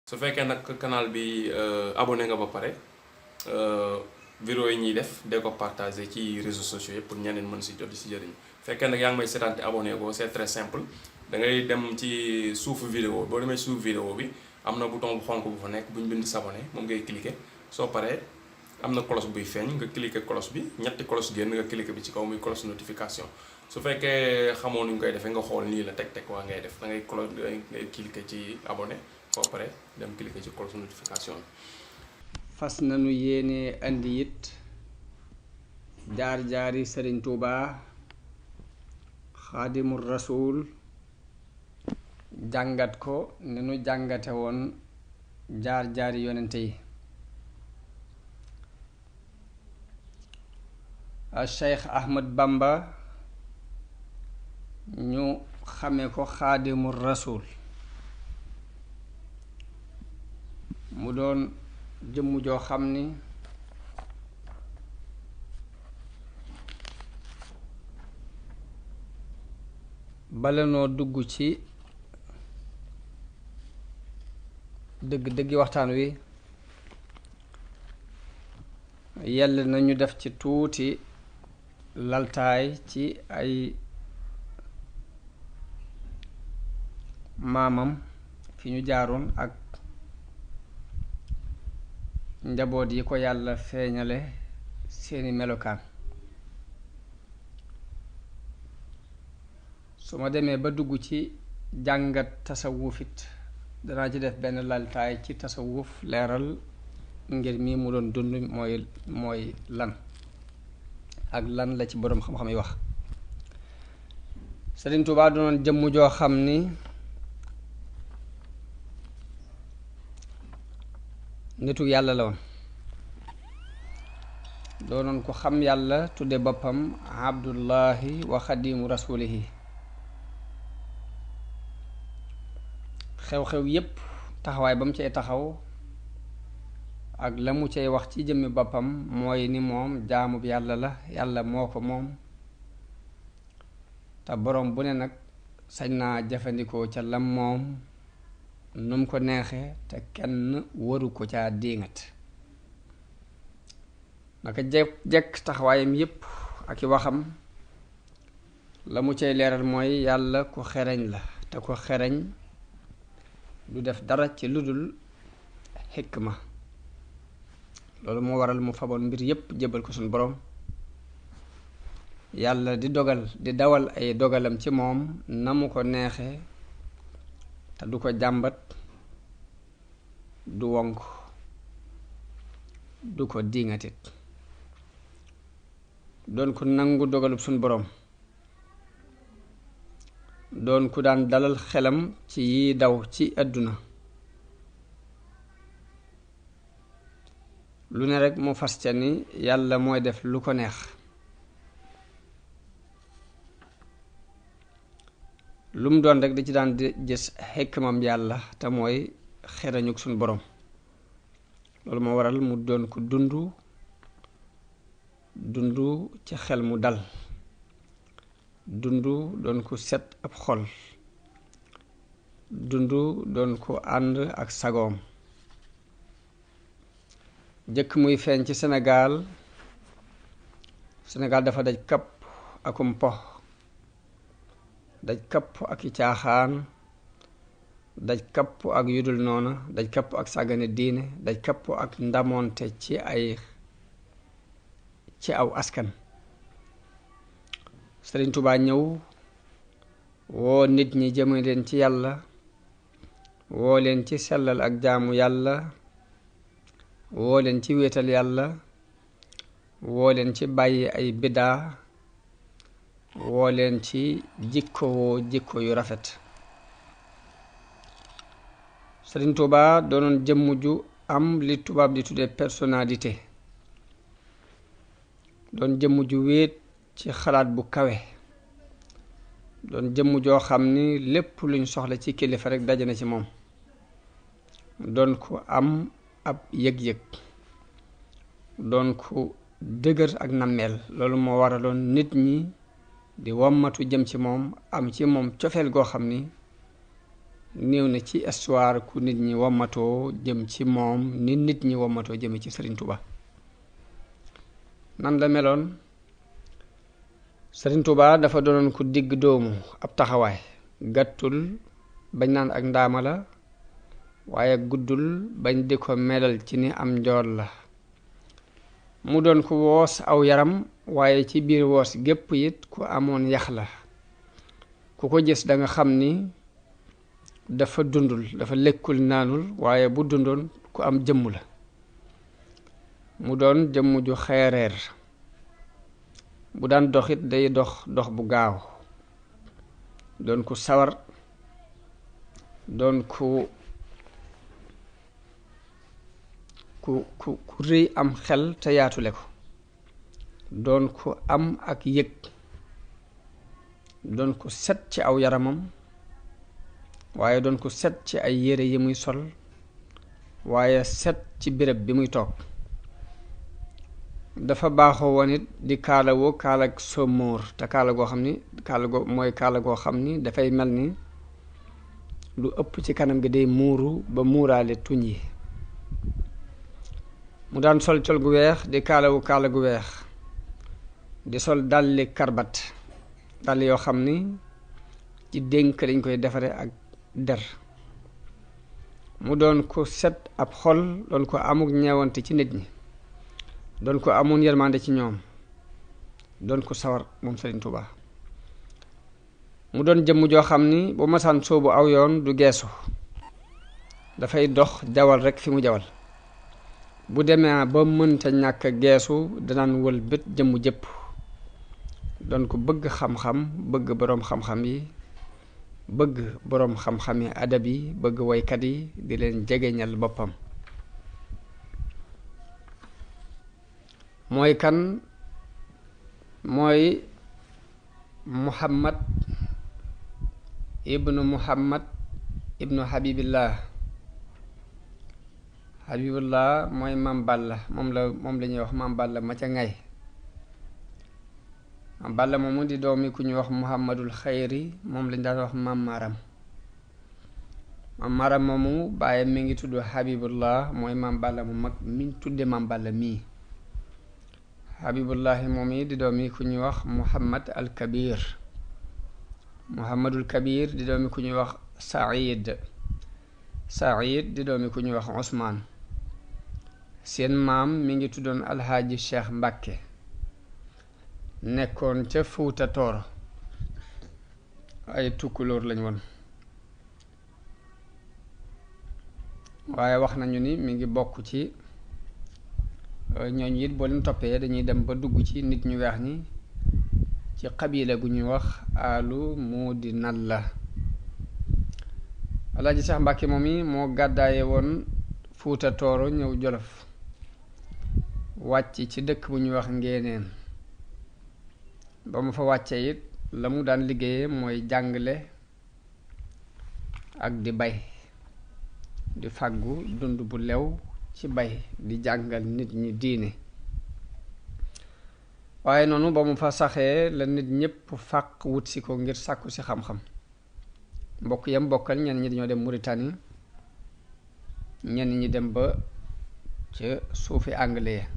su fekkee nag canal bi abonné nga ba pare vidéo yi ñuy def dee ko partager ci réseaux sociaux yi pour ñeneen mën si jot si jëriñ fekkee nag yaa ngi may seetaan te abonné ko c'est très simple da ngay dem ci suufu vidéo boo demee suufu vidéo bi am na bouton bu xonk bu fa nekk bu ñu bind s'abonner moom ngay cliquer soo paree am na cloche buy feeñ nga cliquer cloche bi ñetti cloche génn nga cliquer bi ci kaw muy cloche notification su fekkee xamoo nu ñu koy defee nga xool nii la teg waa ngay def da ngay cloche ngay cliquer ci abonné soo paree dem cliquer ci cloche notification bi. fas nañu yéene andi it jaar-jaari Sëriñ Tuuba Xaadimul Rasuul jàngat ko ni nu jàngate woon jaar-jaari yonente yi. Cheikh Ahmad Bamba ñu xame ko Xaadimul Rasuul mu doon jëmm joo xam ni bala noo dugg ci dëgg-dëggi waxtaan wi yell nañu def ci tuuti laltaay ci ay maamam fi ñu jaaroon ak njaboot yi ko yàlla feeñale seeni melokaan. su ma demee ba dugg ci jàngat tasawufit danaa ci def benn laltaay ci tasawuf leeral ngir mi mu doon dund mooy lan ak lan la ci boroom xam-xam yi wax. Sëriñ Tuubaa doonoon jëmm joo xam ni nitu yàlla la woon doonoon ko xam yàlla tudde boppam abdullahi wa xadimu rasulihi. xew-xew yépp taxawaay ba mu cay taxaw ak la mu cay wax ci jëmmi boppam mooy ni moom jaamub yàlla la yàlla moo ko moom te boroom bu ne nag sañ naa jëfandikoo ca lam moom num ko neexe te kenn waru ko caa diingat. naka jekk taxawaayam yépp ak i waxam la mu cay leeral mooy yàlla ku xereñ la te ku xereñ du def dara ci lu dul xikma. loolu moo waral mu faboon mbir yépp jébal ko suñu boroom yàlla di dawal ay dogalam ci moom na mu ko neexe te du ko jàmbat du wonk du ko diŋatit doon ku nangu dogalub suñu boroom doon ku daan dalal xelam ci yi daw ci àdduna lu ne rekk mu fas ca ni yàlla mooy def lu ko neex. lu mu doon rekk di ci daan di gis xikmam yàlla te mooy xerañuk suñu boroom. loolu moo waral mu doon ko dundu ci xel mu dal doon ko set ab xol doon ko ànd ak sagoom. jëkk muy feeñ ci Sénégal dafa daj kapp akum po daj kapp ak i caaxaan daj kapp ak yudul noona daj kapp ak sàggane diine daj kapp ak ndamoonte ci aw askan. Sëriñ Tuubaa ñëw woo nit ñi jëme leen ci yàlla woo leen ci sellal ak jaamu yàlla woo leen ci wéetal yàlla woo leen ci bàyyi ay biddaa woo leen ci jikko yu rafet. Sëriñ Tuubaa doonoon jëmm ju am li tubaab di tuddee personnalité doon jëmm ju wéet ci xalaat bu kawe doon jëmm joo xam ni lépp luñ soxla ci kilifa rekk daje na ci moom doon ko am ab yëg-yëg doon ko dëgër ak nammeel. loolu moo waraloon nit ñi di wommatu jëm ci moom am ci moom cofeel goo xam ni néew na ci histoire ku nit ñi wommatoo jëm ci moom ni nit ñi wommatoo jëme ci Sëriñ Tuuba. nan la meloon? Sëriñ Tuuba dafa doonoon ku digg doomu ab taxawaay, gàttul bañ naan ak ndaama la, waaye guddul bañ di ko melal ci ni am njool la. mu doon ku woos aw yaram, waaye ci biir woos gépp it ku amoon yax la. ku ko gis da nga xam ni dafa dundul, dafa lekkul naanul, waaye bu dundoon ku am jëmm la. mu doon jëmm ju xeereer, bu daan doxit day dox bu gaaw, doon ku sawar, doon ku rëy am xel te yaatule ko, doon ku am ak yëg, doon ku set ci aw yaramam, waaye doon ku set ci ay yére yi muy sol, waaye set ci béréb bi muy toog. dafa baaxoo woon it di kaalawoo kaalag somóor, te kaala goo xam ni kaala goo xam ni dafay mel ni lu ëpp ci kanam gi day muuru ba muuraale tuñ yi. mu daan sol col gu weex, di kaalawu kaala gu weex, di sol dalli karbat, dàll yoo xam ni ci dénk lañ koy defare ak der. mu doon ko set ab xol, doon ko amuk ñeewante ci nit ñi, doon ko amoon yërmande ci ñoom, doon ko sawar moom Sëriñ Tuuba. mu doon jëmm joo xam ni bu masaan soobu aw yoon du geesu, dafay dox jawal rekk fi mu jawal. bu demee ba mënta ñàkk geesu danaan wël bët jëmm jëpp. doon ko bëgg xam-xam, bëgg boroom xam-xam yi, bëgg boroom xam-xam yi adab yi, bëgg woykat yi, di leen jegeñal boppam. mooy kan? mooy Muhammad ibnu Habibillah. Habibillah mooy Maam Balla, moom la ñuy wax Maam Balla ma ca ngay. Maam Balla moomu di doomi ku ñuy wax Muhammadul Xayri, moom lañ daan wax Maam Maram. Maam Maram moomu bàyyi mi ngi tudd Habibullah, mooy Maam Balla mu mag miñ tudde Maam Balla mii. Habibullahi moom yi di doomi ku ñuy wax Muhammad al Kabir. Muhammadul Kabir di doomi ku ñuy wax Saïd di doomi ku ñuy wax Usmaan. seen maam mi ngi tuddoon Alxaaji Cheikh Mbàkke, nekkoon ca Fuuta Tooro. ay tukkulóor lañ woon, waaye wax nañu ni mi ngi bokk ci ñooñu it boo leen toppee dañuy dem ba dugg ci nit ñu weex ñi, ci xabila gu ñuy wax alu muudi nalla. Alaaji Seex Mbàkke moom yi moo gàddaaye woon Fuuta Tooro ñëw Jolof, wàcc ci dëkk bu ñuy wax Ngéeneen. ba mu fa wàccee it la mu daan liggéeyee mooy jàngale ak di bay, di fàggu dund bu lew ci bay, di jàngal nit ñi diine. waaye noonu ba mu fa saxee la nit ñépp fàq wut si ko ngir sàkku si xam-xam. mbokk yam bokkal ñenn ñi dañoo dem Mauritanie, ñenn ñi dem ba ca suufi anglais.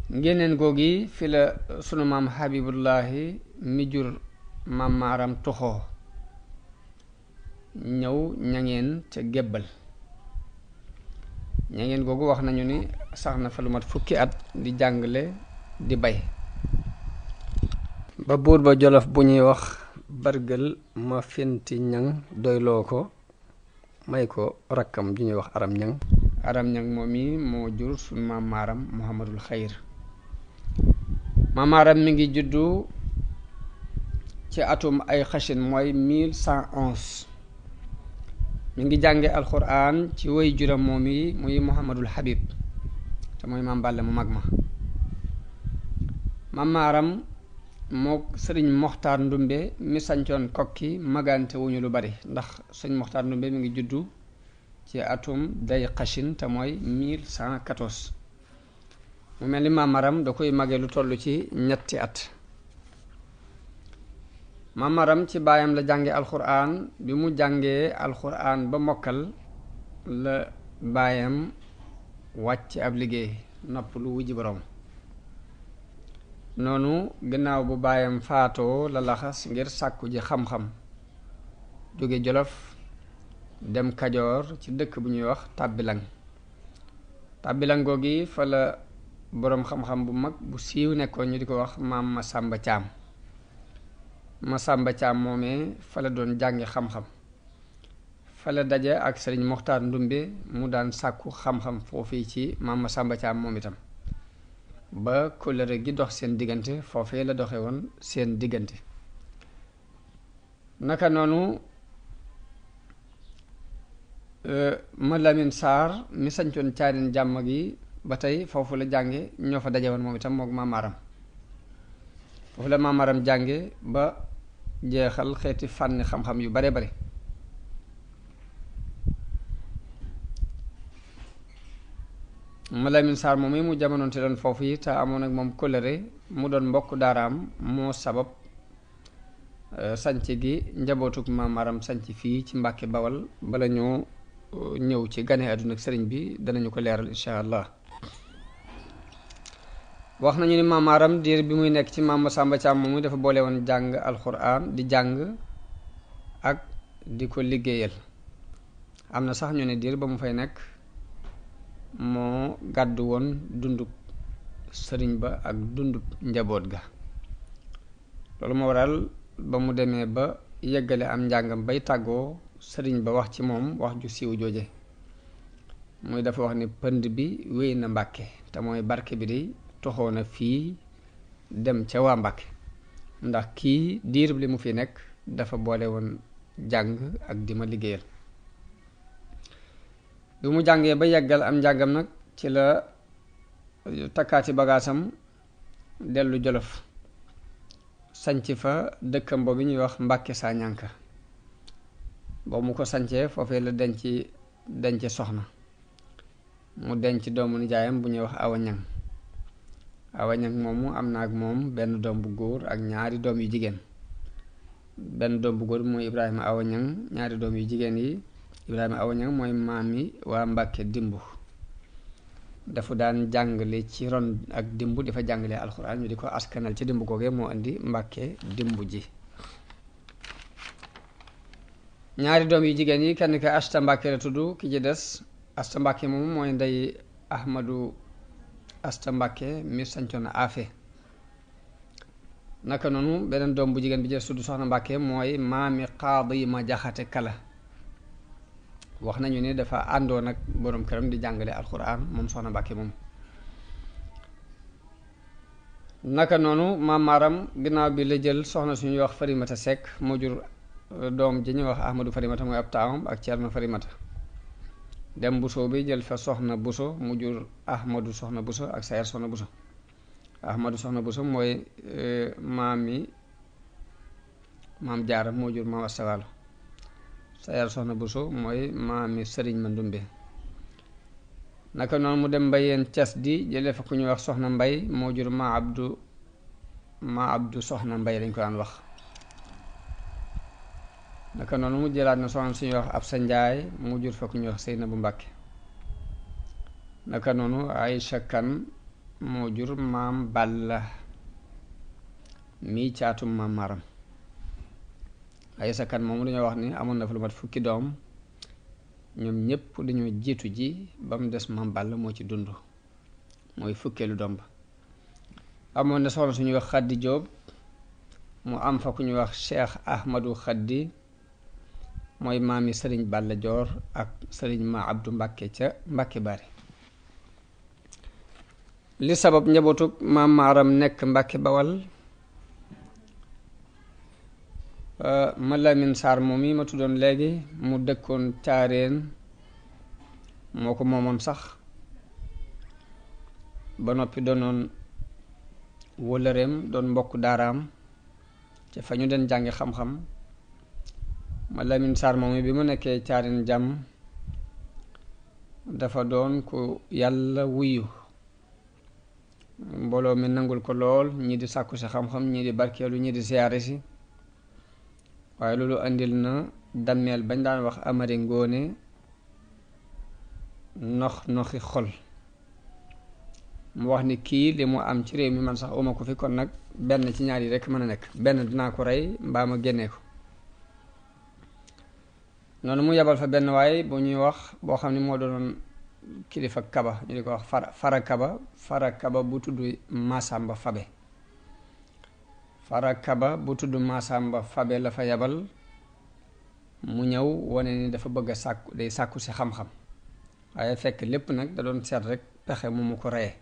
Ngéeneen googi fi la sunu maam Habibullahi mi jur Maam Maaram toxoo ñëw ñangeen ca gébbal. ñangeen googu wax nañu ni sax na fa lu mat fukki at di jàngale di bay, ba buur ba Jolof bu ñuy wax Bargël ma fenti ñang doyloo ko, may ko rakkam ju ñuy wax Aram Ñang moom mi moo jur sunu Maam Maaram Muhammadul Xayr. Maam Maaram mi ngi juddu ci atum ay xashin mooy 1111. mi ngi jànge alxuraan ci way juram moom yi muy Muhammadul Habib, te mooy Maam Balla mu mag ma. Maam Maaram moo sëriñ Moxtaar Ndumbe mi sancoon Kokki magante wuñu lu bari, ndax sëriñ Moxtaar Ndumbe mi ngi juddu ci atum day xashin te mooy 1114. mu mel ni Maam Maaram da koy mage lu toll ci ñetti at. mamaram ci baayam la jànge alxuraan bi mu jàngee alxuraan ba mokkal la baayam wàcc ab liggéey nopp lu wujji boroom noonu gannaaw bu baayam faatoo la laxas ngir sàkku ji xam-xam jóge Jolof dem Kajoor ci dëkk bu ñuy wax Tàbbilang googi fa la boroom xam-xam bu mag bu siiw nekkoon ñu di ko wax maam Masamba Caam moomee fa la doon jàngi xam-xam fa la daje ak sëriñ Moxtaar Ndumbe mu daan sàkku xam-xam foofii ci maam Masamba Caam moom itam ba kóllëre gi dox seen diggante foofee la doxe woon seen diggante naka noonu ma Lamin Saar mi sañcoon caarin jàmm gi ba tey foofu la jànge ñoo fa daje woon moom itam mook maamaaram foofu la maamaaram jànge ba jeexal xeeti fànni xam-xam yu bare bare ma Lamin Saar moom mu jamonoonte doon foofu yi te amoon ak moom kóllëre mu doon mbokk daaraam moo sabab sanc gi njabootuk maamaaram sanc fii ci Mbàkke Bawal bala ñoo ñëw ci gane àdduna ak sëriñ bi danañu ko leeral insha allah wax nañu ni maamaaram diir bi muy nekk ci maam Masamba Caam moom dafa boole woon jàng alxuraan di jàng ak di ko liggéeyal am na sax ñu ne diir ba mu fay nekk moo gàddu woon dundub sëriñ ba ak dundub njaboot ga loolu moo waral ba mu demee ba yeggale am njàngam bay tàggoo sëriñ ba wax ci moom wax ju siiw jooje muy dafa wax ni pënd bi wéy na Mbàkke te mooy barke bi de toxoo na fii dem ca waa Mbàkke ndax kii diir li mu fi nekk dafa boole woon jàng ak di ma liggéeyal bi mu jàngee ba yeggal am njàngam nag ci la takkaati bagaasam dellu Jolof sanc fa dëkkam boobu ñuy wax Mbàkke saa ñànka boobu mu ko sancee foofee la denc soxna mu denc doomu nijaayam bu ñuy wax Awa Ñang moomu am na ak moom benn doom bu góor ak ñaari doom yu jigéen benn doom bu góor mooy Ibrahima Awa Ñang ñaari doom yu jigéen yi Ibrahima Awa Ñang mooy maami waa Mbàkke dimbu dafa daan jàngale ci ron ak dimbu dafa jàngale alxuraan ñu di ko askanal ci dimbu googee moo indi Mbàkke dimbu ji ñaari doom yu jigéen yi kenn ka Asta Mbàkke la tudd ki ci des Asta Mbàkke moom mooy ndey Ahmadu Asta Mbàkke mi sancoon Afe naka noonu beneen doom bu jigéen bi jël tudd Soxna Mbàkke mooy maami Qaadi ma Jaxate Kala wax nañu ne dafa àndoon ak boroom këram di jàngale alxuraan moom Soxna Mbàkke moom naka noonu maam Maaram ginnaaw bi la jël soxna suñuy wax Farimata Sekk moo jur doom ji ñuy wax Ahmadu Farimata mooy ab taawam ak Ceerno Farimata dem Buso bi jël fa Soxna Buso mu jur Ahmadu Soxna Buso ak Sayer Soxna Buso Ahmadu Soxna Buso mooy maam Jaara moo jur maam Asta Waalo Sayer Soxna Buso mooy maami Sëriñ Mandumbe naka noonu mu dem Mbayeen Cas di jëlee fa ku ñuy wax Soxna Mbay moo jur ma Abdu Soxna Mbay lañ ko daan wax naka noonu mu jëlaat na soxna suñuy wax Absa Njaay mu jur fa ku ñuy wax Seynabu Mbàkke naka noonu Aysa Kan moo jur maam Balla mii caatum maam Maram Aysa Kan moomu dañoo wax ni amoon na fa lu mat fukki doom ñoom ñépp dañoo jiitu ji ba mu des maam Balla moo ci dund mooy fukkeelu doom ba amoon na soxna suñuy wax Xaddi Jóob mu am fa ku ñuy wax Cheikh Ahmadu Xaddi mooy maami sëriñ Balla Joor ak sëriñ ma Abdu Mbàkke ca Mbàkke Bari li sabab njabootug maam Maaram nekk Mbàkke Bawal ma Lamin Saar moom yi ma tuddoon léegi mu dëkkoon Caareen moo ko moomoon sax ba noppi doonoon wóllëreem doon mbokk daaraam ca fa ñu den jàngi xam-xam ma Lamin Saar moom yi bi mu nekkee Caareen jàmm dafa doon ku yàlla wuyu mbooloo mi nangul ko lool ñii di sàkku si xam-xam ñii di barkeelu ñii di siyaare si waaye loolu andil na dammeel bañ daan wax Amari Ngoone noxi xol. mu wax ni kii li mu am ci réew mi man sax uma ko fi, kon nag benn ci ñaar yi rekk mën a nekk, benn dinaa ko rey mbaa ma génnee ko. noonu mu yebal fa benn waay bu ñuy wax boo xam ne moo doon kilifa kaba ñu di ko wax fara kaba bu tudd Masamba Fabe. fara kaba bu tudd Masamba Fabe la fa yebal mu ñëw wane ni dafa bëgg a sàkku si xam-xam, waaye fekk lépp nag da doon seet rek pexe mu ko reyee.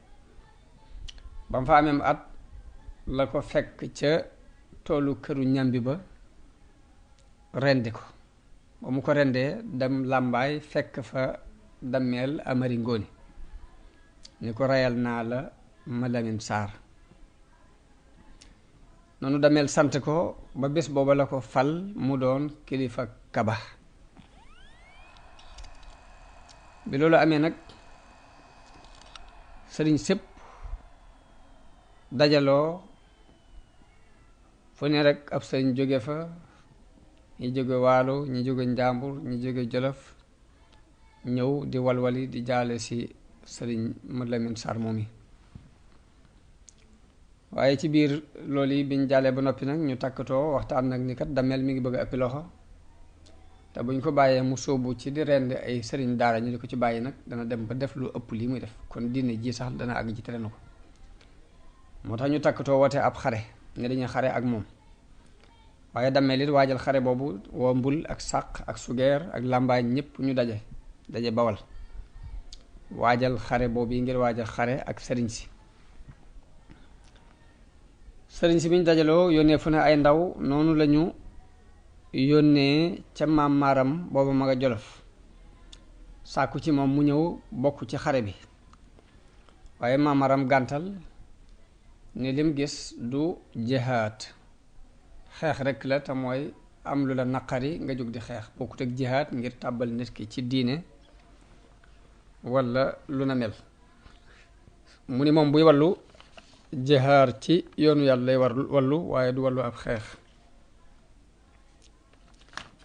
ba mu fa amee at la ko fekk ca toolu këru ñambi ba rendi ko. ba mu ko rendee dem làmbaay fekk fa dammeel Amari Ngoone ni ko reyal naa la ma Lamin Saar. noonu dammeel sant ko ba bés booba la ko fal mu doon kilifa kaba. bi loolu amee nag sëriñ sépp dajaloo fu ne rek ab sëriñ jóge fa, ñi jóge waalo, ñi jóge njàmbur, ñi jóge jolof, ñëw di walwali di jaale ci sëriñ Mad Lamin Saar moom yi. waaye ci biir loolu yi biñ jaalee ba noppi nag ñu takkatoo waxtaan nag ni kat dammeel mi ngi bëgg a ëppi loxo, te buñ ko bàyyee mu sóobu ci di rend ay sëriñ daara ñu di ko ci bàyyi nag dana dem ba def lu ëpp lii muy def, kon diine ji sax dana àgg ci tere na ko. moo tax ñu takkatoo woote ab xare ne dañuy xare ak moom. waaye dammeel it waajal xare boobu woo mbul ak sàq ak sugeer ak làmbaay ñépp ñu daje bawal waajal xare boobu yi ngir waajal xare ak sëriñ si biñ dajaloo yónnee fu ne ay ndaw. noonu lañu yónnee ca maam maaram booba ma nga jolof sàkku ci moom mu ñëw bokk ci xare bi, waaye maam maaram gàntal ni lim gis du jihaad, xeex rekk la, te mooy am lu la naqari nga jóg di xeex, bokkut ak jihaad ngir tàbbal nit ki ci diine walla lu na mel. mu ni moom buy wallu jihaar ci yoonu yàlla lay wallu waaye du wallu ab xeex.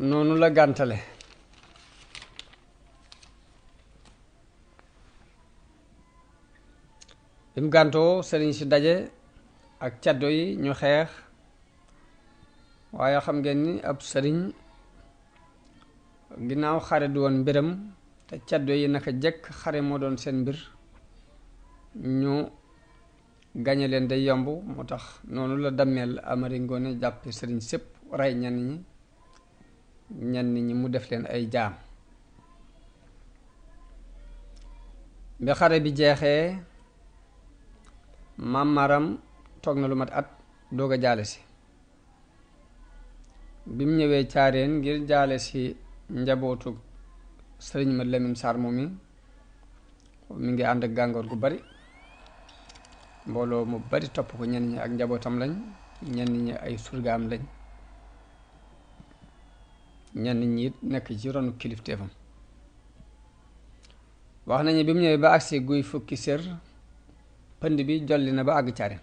noonu la gàntale. bi mu gàntoo sëriñ si daje ak caddo yi ñu xeex, waaye xam ngeen ni ab sëriñ ginnaaw xare du woon mbiram, te caddo yi naka jekk xare moo doon seen mbir, ñu gañe leen day yomb. moo tax noonu la dammeel Amari Ngoone jàppe sëriñ sépp, rey ñenn ñi mu def leen ay jaam. bi xare bi jeexee maam Maram toog na lu mat at doog a jaale si. bi mu ñëwee caareen ngir jaale si njabootu sëriñ Mad Lamin Saar moom mi ngi ànd ak gàngoor gu bari, mbooloo mu bari topp ko, ñenn ñi ak njabootam lañ, ñenn ñi ay surgaam lañ, ñenn ñi it nekk ci ronu kilifteefam. wax nañu bi mu ñëwee ba agsi guy fukki sér, pënd bi jolli na ba àgg caareen.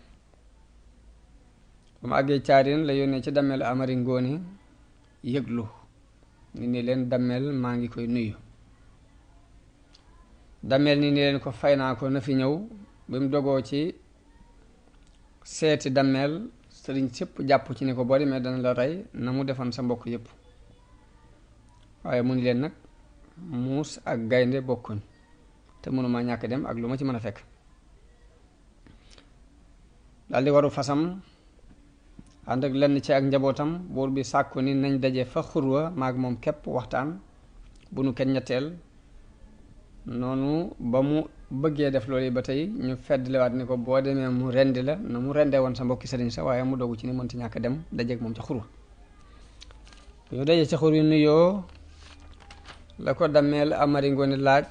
ba mu àggee caareen la yónnee ci dammeel Amari Ngoone yëglu ni leen dammeel maa ngi koy nuyu. dammeel ni leen ko fay naa ko na fi ñëw. bi mu dogoo ci seeti dammeel, sëriñ sépp jàpp ci ni ko boo demee dana la rey na mu defoon sa mbokk yépp. waaye mu ni leen nag muus ak gaynde bokkuñ, te mënuma ñàkk dem ak lu ma ci mën a fekk. daldi waru fasam ànd ak lenn ci ak njabootam. buur bi sàkku ni nañ daje fa xurwa maag moom képp waxtaan, bu nu kenn ñetteel. noonu ba mu bëggee def loolu ba tey ñu feddliwaat ni ko boo demee mu rendi la na mu rendee woon sa mbokki sëriñ sa, waaye mu dogu ci ni mënti ñàkk dem dajeeg moom ca xurwa. ñu daje ca xur yu nuyoo la ko dammeel Amari Ngoone laaj,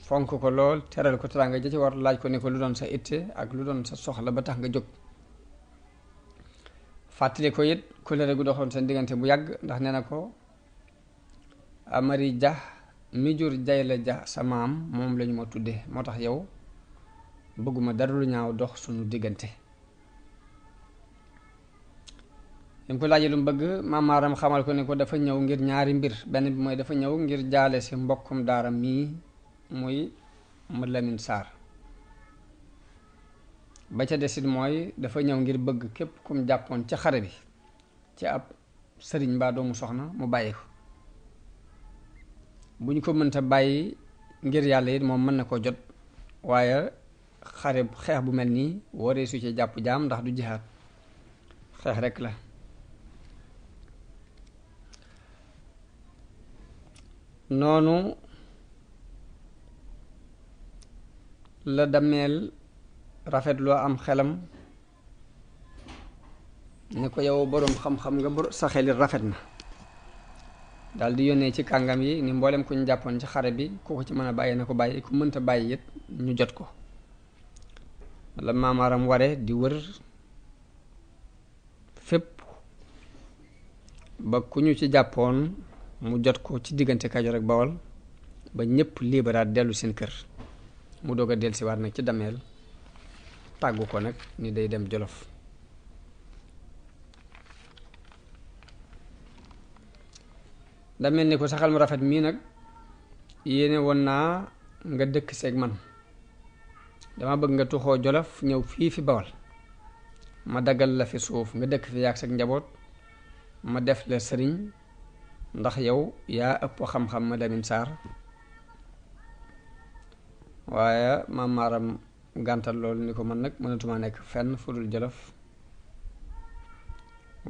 fonk ko lool, teral ko teraanga ja ci war, laaj ko ni ko lu doon sa itte ak lu doon sa soxla ba tax nga jóg. fàttali ko it kóllëre gu doxoon seen diggante bu yàgg, ndax nee na ko Amari Ja mi jur Jayla Ja sa maam moom lañu ma tuddee, moo tax yow bëgguma dara lu ñaaw dox sunu diggante. yam ko laajee lu mu bëgg maam Maaram xamal ko ne ko dafa ñëw ngir ñaari mbir benn bi mooy dafa ñëw ngir jaale si mbokkum daara mii muy Mad Lamin Saar ba ca desit mooy dafa ñëw ngir bëgg képp kum jàppoon ca xare bi ci ab sëriñ mbaa doomu soxna mu bàyyi ko bu ñu ko mënta bàyyi ngir yàlla it moom mën na ko jot waaye xeex bu mel nii waree su ci jàpp jaam ndax du jihaad xeex rekk la noonu la Dameel rafetloo am xelam ne ko yow boroom xam-xam nga sa xelit rafet na daal di yónnee ci kàngam yi ni mboolem ku ñu jàppoon ci xare bi ku ko ci mën a bàyyi na ko bàyyi ku mënta bàyyi it ñu jot ko la Maam Maaram ware di wër fépp ba ku ñu ci jàppoon mu jot ko ci diggante Kajoor ak Bawol ba ñépp liberaat dellu seen kër mu doog a dellusiwaat nag ci Dameel tàggu ko nag ni day dem Jolof Dameel ni ko saxal mu rafet mii nag yéene woon naa nga dëkk seeg man dama bëgg nga tuxoo Jolof ñëw fii fi Bawol ma daggal la fi suuf nga dëkk fi yaag sag njaboot ma def la sëriñ ndax yow yaa ëpp xam-xam Mad Lamin Saar waaye Maam Maaram gàntal loolu ni ko man nag mënatuma nekk fenn fu dul Jolof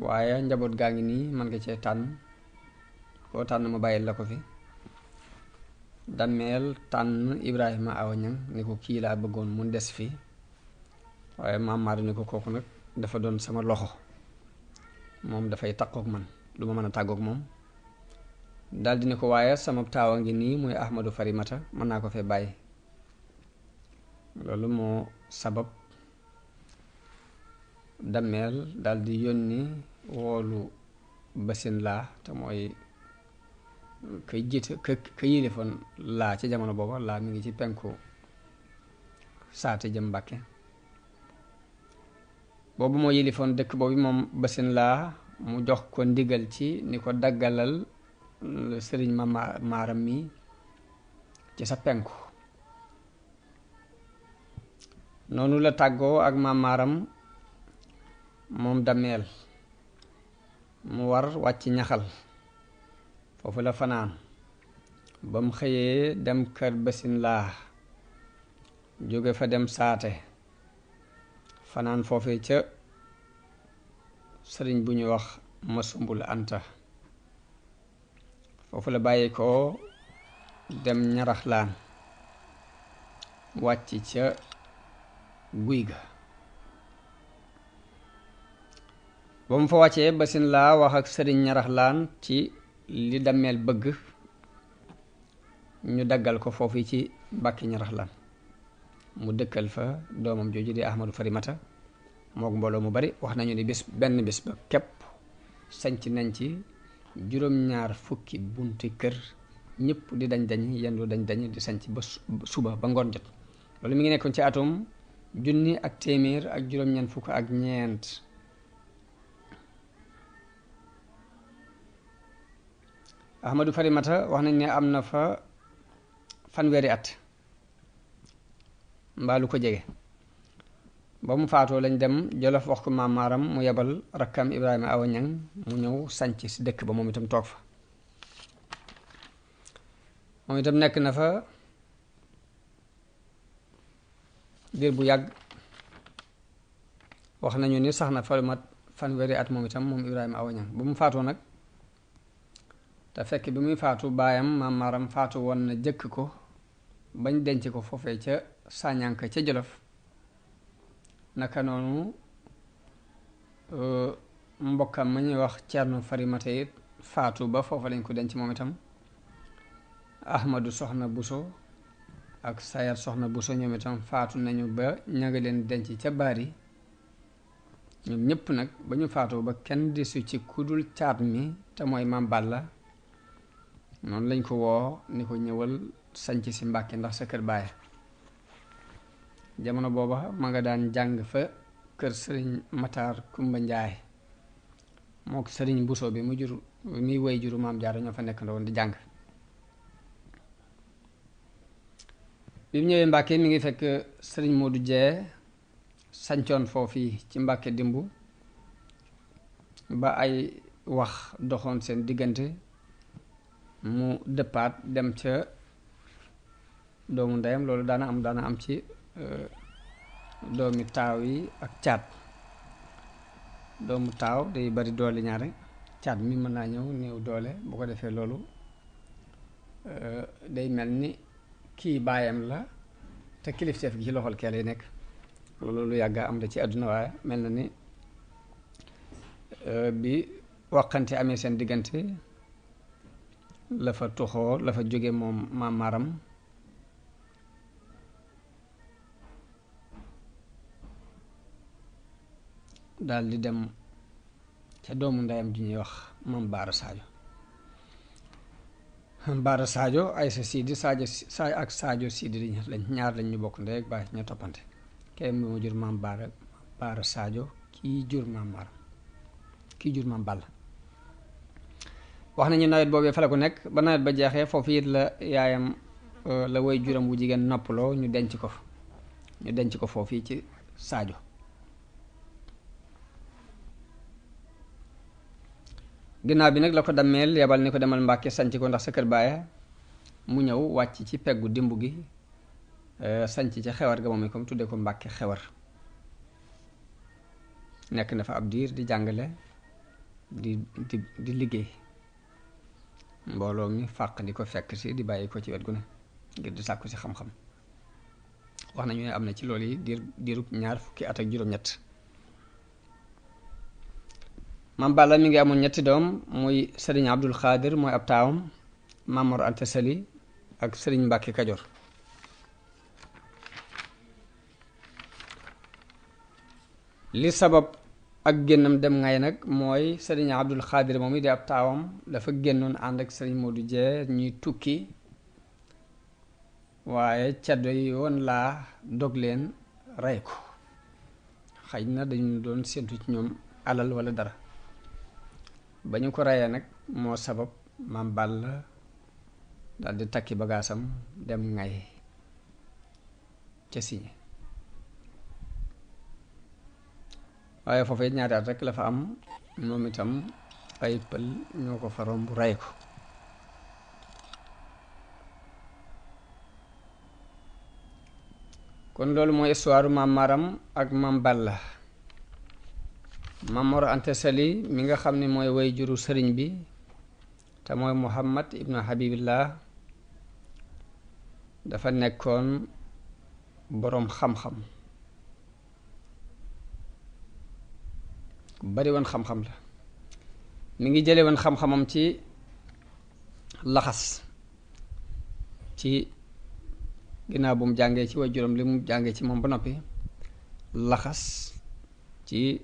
waaye njaboot gaa ngi nii man nga cee tànn koo tànn ma bàyyil la ko fi Dameel tànn Ibrahima Awa Ñang ni ko kii laa bëggoon mu des fi waaye Maam Maaram ni ko kooku nag dafa doon sama loxo moom dafay takkook man du ma mën a tàggook moom daldi ne ko waaye sama taawa ngi nii muy Ahmadu Farimata mën naa ko fee bàyyi loolu moo sabab Dameel daldi yónni woolu Basin Laa te mooy kay jiite ka yilifoon laa ci jamono booba laa mi ngi ci penku saate jëm Mbàkke boobu moo yilifoon dëkk boobu moom Basin Laa mu jox ko ndigal ci ni ko daggalal sëriñ Maaram mi ci sa penku noonu la tàggoo ak Maam Maaram moom Dameel mu war wàcc ñaxal foofu la fanaan ba mu xëyee dem kër Basin Laa jóge fa dem saate fanaan foofee ca sëriñ bu ñuy wax Masumbul Anta foofu la bàyyi ko dem Ñaraxlaan wàcc ca guy ga ba mu fa wàccee Basin Laa wax ak sëriñ Ñaraxlaan ci li Dameel bëgg ñu daggal ko foofu ci Mbàkke Ñaraxlaan mu dëkkal fa doomam jooju di Ahmadu Farimata mook mbooloo mu bari wax nañu ni benn bis ba képp sanc nañ ci juróom-ñaar fukki bunti kër ñëpp di dañ yendu dañ di sanc ba suba ba ngoon jot loolu mi ngi nekkoon ci atum 1924 Ahmadu Farimata wax nañ ne am na fa fanweeri at mbaa lu ko jege ba mu faatoo lañ dem Jolof wax ko Maam Maaram mu yebal rakkam Ibrahima Awa Ñang mu ñëw sanc si dëkk ba moom itam toog fa moom itam nekk na fa diir bu yàgg wax nañu ni sax na fa mat fanweeri at moom itam moom Ibrahima Awa Ñang ba mu faatoo nag te fekk bi muy faatu baayam Maam Maaram faatu woon na jëkk ko bañ denc ko foofee ca Sañanka ca Jolof naka noonu mbokkam ma ñuy wax Cerno Farimata it faatu ba foofa lañ ko denc moom itam Ahmadu Soxna Buso ak Sayar Soxna Buso ñoom itam faatu nañu ba ña nga leen denc ca Baari ñoom ñépp nag ba ñu faatu ba kenn desu ci kudul caat mi te mooy Maam Balla noonu lañ ko woo ni ko ñëwal sanc si Mbàkke ndax sa kër baay jamono booba ma nga daan jàng fa kër sëriñ Mataar Kumba Njaay mook sëriñ Bousso bi mu jur muy woy juru maam Jaara ñoo fa nekk ndoon di jàng. bi mu ñëwee Mbàkke mi ngi fekk sëriñ Modou Jee sancoon foofii ci Mbàkke dimbu ba ay wax doxoon seen diggante mu dëppaat dem ca doomu ndeyam. loolu daana am ci doomi taaw yi ak caat. doomu taaw day bari doole ñaare, caat mi mën naa ñëw néew doole. bu ko defee loolu day mel ni kii baayam la te kilifteef gi ci loxol kee lay nekk. loolu lu yàgga am da ci àdduna, waaye mel na ni bi waxante amee seen diggante la fa tuxoo la fa jóge moom maam Maram daal di dem ca doomu ndeyam ju ñuy wax maam Baara Sadio. Baara Sadio ay sa Sidi Sadio ak Sadio Sidi lañ ñaar lañ ñu bokk ndey ak baay ñoo toppante. kay moo jur maam Baara Sadio, kii jur maam Maram, kii jur maam Balla. wax nañu nawet boobee fa la ko nekk ba nawet ba jeexee foofu it la yaayam la way juram wu jigéen noppaloo ñu denc ko foofu ci Sadio. ginnaaw bi nag la ko dammeel yebal ni ko demal Mbàkke sanc ko ndax sa kër baaya. mu ñëw wàcc ci peggu dimbu gi sanc ca xewar ga moom itam tudde ko Mbàkke xewar. nekk na fa ab diir di jàngale di liggéey. mbooloo mi fàq di ko fekk si di bàyyi ko ci wet gu ne ngir di sàkku si xam-xam. wax nañu ne am na ci loolu yi diirub 20 at ak juróom-ñett. Maam Balla mi ngi amoon 3 doom muy sëriñ Abdul Xaadir mooy ab taawam, Maam Mor Anta Sali ak sëriñ Mbàkke Kajoor. li sabab ak génnam dem ngay nag mooy sëriñ Abdul Xaadir moom it di ab taawam dafa génnoon ànd ak sëriñ Modou Jee ñuy tukki, waaye caddo yi woon laa dog leen rey ko. xëy na dañu doon séentu ci ñoom alal wala dara. ba ñu ko reyee nag moo sabab Maam Balla dal di takki bagaasam dem ngay ca Siñe. waaye foofee 2 at rekk la fa am, moom itam ay pël ñoo ko fa romb rey ko. kon loolu mooy histoire Maam Maram ak Maam Balla. Maam Mor Anta Sali mi nga xam ne mooy way juru sëriñ bi te mooy Muhammad ibnu Habibillah dafa nekkoon boroom xam-xam, bari woon xam-xam la. mi ngi jële woon xam-xamam ci laxas, ci ginnaaw bu mu jàngee ci way juróom li mu jàngee ci moom ba noppi laxas ci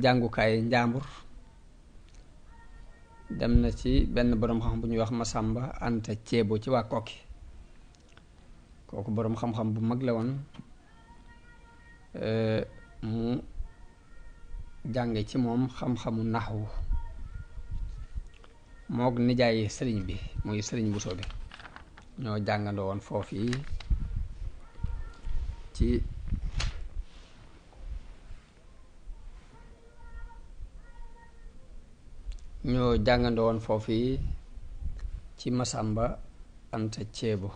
jàngukaay njàmbur dem na ci benn boroom xam-xam bu ñuy wax Masamba Anta Ceebo ci waa Kokki. kooku boroom xam-xam bu mag la woon. mu jànge ci moom xam-xamu naxwu mook nijaay sëriñ bi muy sëriñ Bousso bi ñoo jàngandoo woon foofii ci Masamba Anta Ceebo.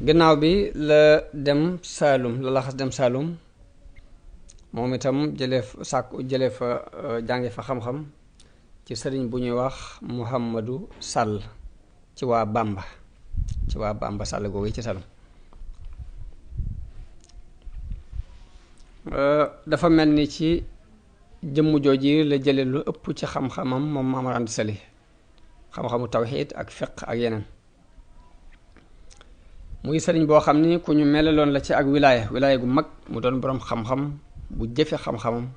ginnaaw bi la dem Saalum la laxas dem Saalum moom itam jëlee fa jànge fa xam-xam ci sëriñ bu ñuy wax Muhammadu Sàll ci waa Bamba Sàll googu ci Saalum. dafa mel ni ci jëmm jooji la jële lu ëpp ci xam-xamam moom Maam Mor Anta Sali, xam-xamu tawxiid ak fiq ak yeneen. muy sëriñ boo xam ni ku ñu melaloon la ci ak wilaaya gu mag, mu doon boroom xam-xam bu jëfe xam-xamam,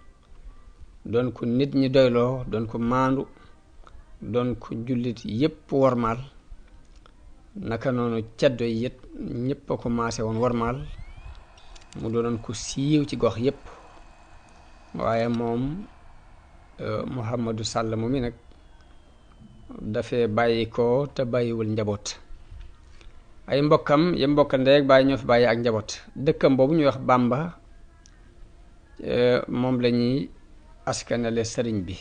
doon ko nit ñi doyloo, doon ko maandu, doon ko jullit yépp wormaal naka noonu ceddo yi it ñépp a ko maase woon wormaal mu doonoon ko siiw ci gox yépp waaye moom Mouhamadou Sall mu mi nag dafee bàyyi ko te bàyyiwul njaboot ay mbokkam ya mbokka ndey ak bàyyi ñoo fi bàyyi ak njaboot dëkkam boobu ñuy wax Bamba moom la ñuy askanale sëriñ bi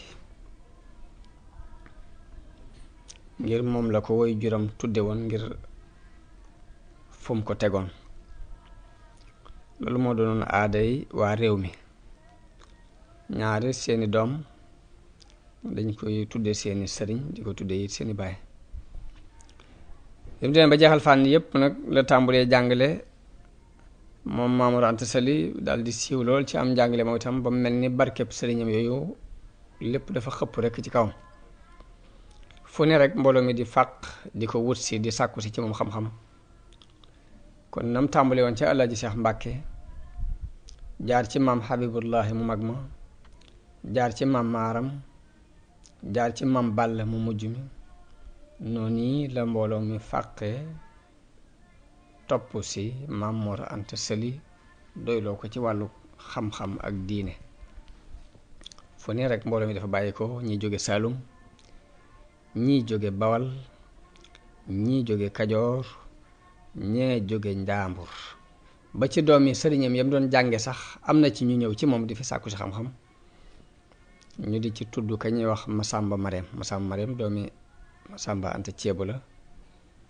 ngir moom la ko woy juram tudde woon ngir fu mu ko tegoon loolu moo doonoon aaday waa réew mi ñaari seeni doom dañ koy tudde seeni sëriñ di ko tudde it seeni baay bi mu demee ba jeexal fànn yépp nag la tàmbulee jàngale moom Mamour Anta Sali daal di siiw lool ci am jàngale moom itam ba mu mel ni barkeb sëriñam yooyu lépp dafa xëpp rekk ci kawam fu ne rek mbooloo mi di fàq di ko wut si di sàkku si ci moom xam-xam kon nam tàmbale woon ca Alaaji Seex Mbàkke jaar ci maam Habibullahi mu mag ma jaar ci maam Maaram jaar ci maam Balla mu mujj mi noonu la mbooloo mi fàqee topp si maam Mor Anta Sali doyloo ko ci wàllu xam-xam ak diine fu ne rek mbooloo mi dafa bàyyi ko ñi jóge Saalum ñii jóge Bawal ñii jóge Kajoor ñee jóge Njaambur ba ci doomi sëriñam yam doon jànge sax am na ci ñu ñëw ci moom di fi sàkku si xam-xam ñu di ci tudd ka ñuy wax Masamba Mareem doomi Masamba Anta Ceebu la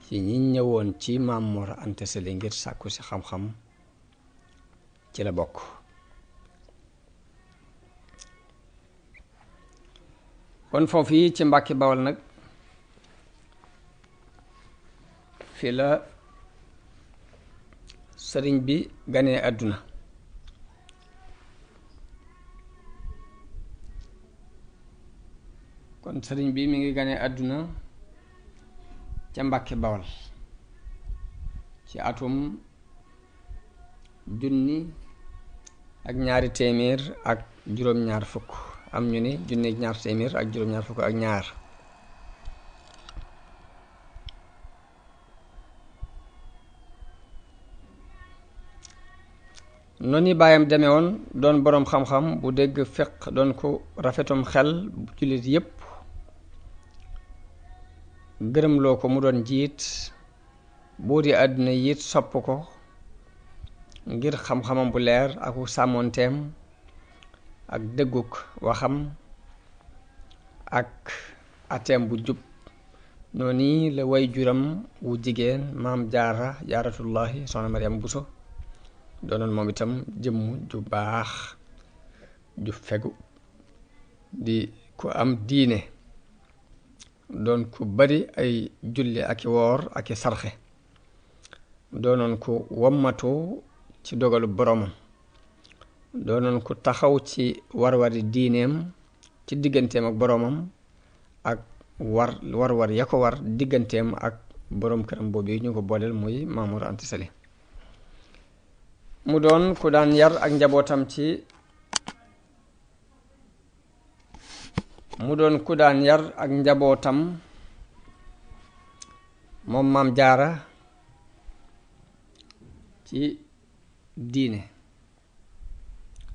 ci ñi ñëwoon ci Maam Mor Anta Sali ngir sàkku si xam-xam ci la bokk kon foofu yi ci Mbàkke Bawal nag fi la sëriñ bi ganee àdduna kon sëriñ bi mi ngi ganee àdduna ca Mbàkke Bawal ci atum 1222 am ñu ni 1222 noonu baayam demee woon doon boroom xam-xam bu dégg fiq doon ko rafetum xel bu jullit yépp gërëmloo ko mu doon jiit buur yi àdduna yiit sopp ko ngir xam-xamam bu leer aku sàmmoonteem ak dëgguk waxam ak ateem bu jub noonu la way juram wu jigéen maam jaaratullahi soxna Mariam Buso doonoon moom itam jëmm ju baax ju fegu di ku am diine doon ku bari ay julli ak i woor ak i sarxe doonoon ku wommatu ci dogalu boromam doonoon ku taxaw ci war-wari diineem ci digganteem ak boromam ak war ya ko war digganteem ak borom këram boobu ñu ko booleel muy Maam Mor Anta Sali mu doon ku daan yar ak njabootam moom Maam Jaara ci diine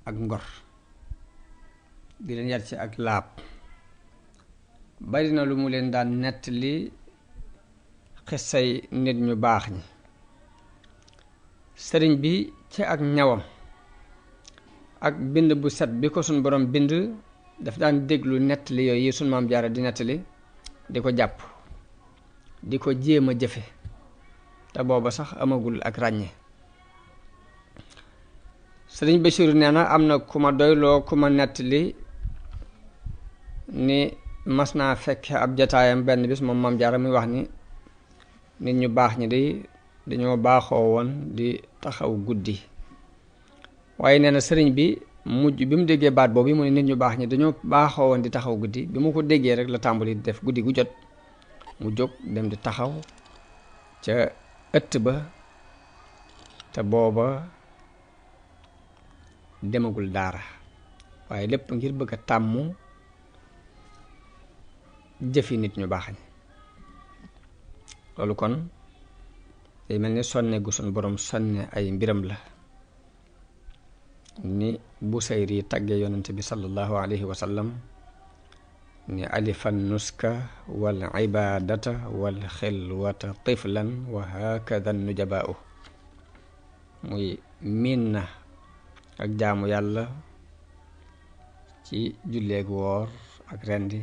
ak ngor di leen yar ci ak laab bari na lu mu leen daan nettali xissay nit ñu baax ñi sëriñ bi ci ak ñawam ak bind bu set bi ko suñ borom bind daf daan déglu nettali yooyu yi suñ Maam Jaara di nettali di ko jàpp di ko jéem a jëfe te booba sax amagul ak ràññe sëriñ Basiiru nee na am na ku ma doyloo ku ma nettali ni mas naa fekke ab jataayam benn bis moom Maam Jaara muy wax ni nit ñu baax ñi day dañoo baaxoo woon di taxaw guddi waaye nee na sëriñ bi mujj bi mu déggee baat boobu mu ne nit ñu baax ñi dañoo baaxoo woon di taxaw guddi bi mu ko déggee rek la tàmbali di def guddi gu jot mu jóg dem di taxaw ca ëtt ba te booba demagul daara waaye lépp ngir bëgg a tàmm jëfi nit ñu baax ñi. loolu kon day mel ni sonne gu sun borom sonne ay mbiram la, ni Busayri tagge yonent bi sallallahu alayhi wa sallam ni alifan nuska wal ibadata wal xilwata tiflan wa hakada nujabaa'u, muy miin na ak jaamu yàlla ci julleeg woor ak rendi,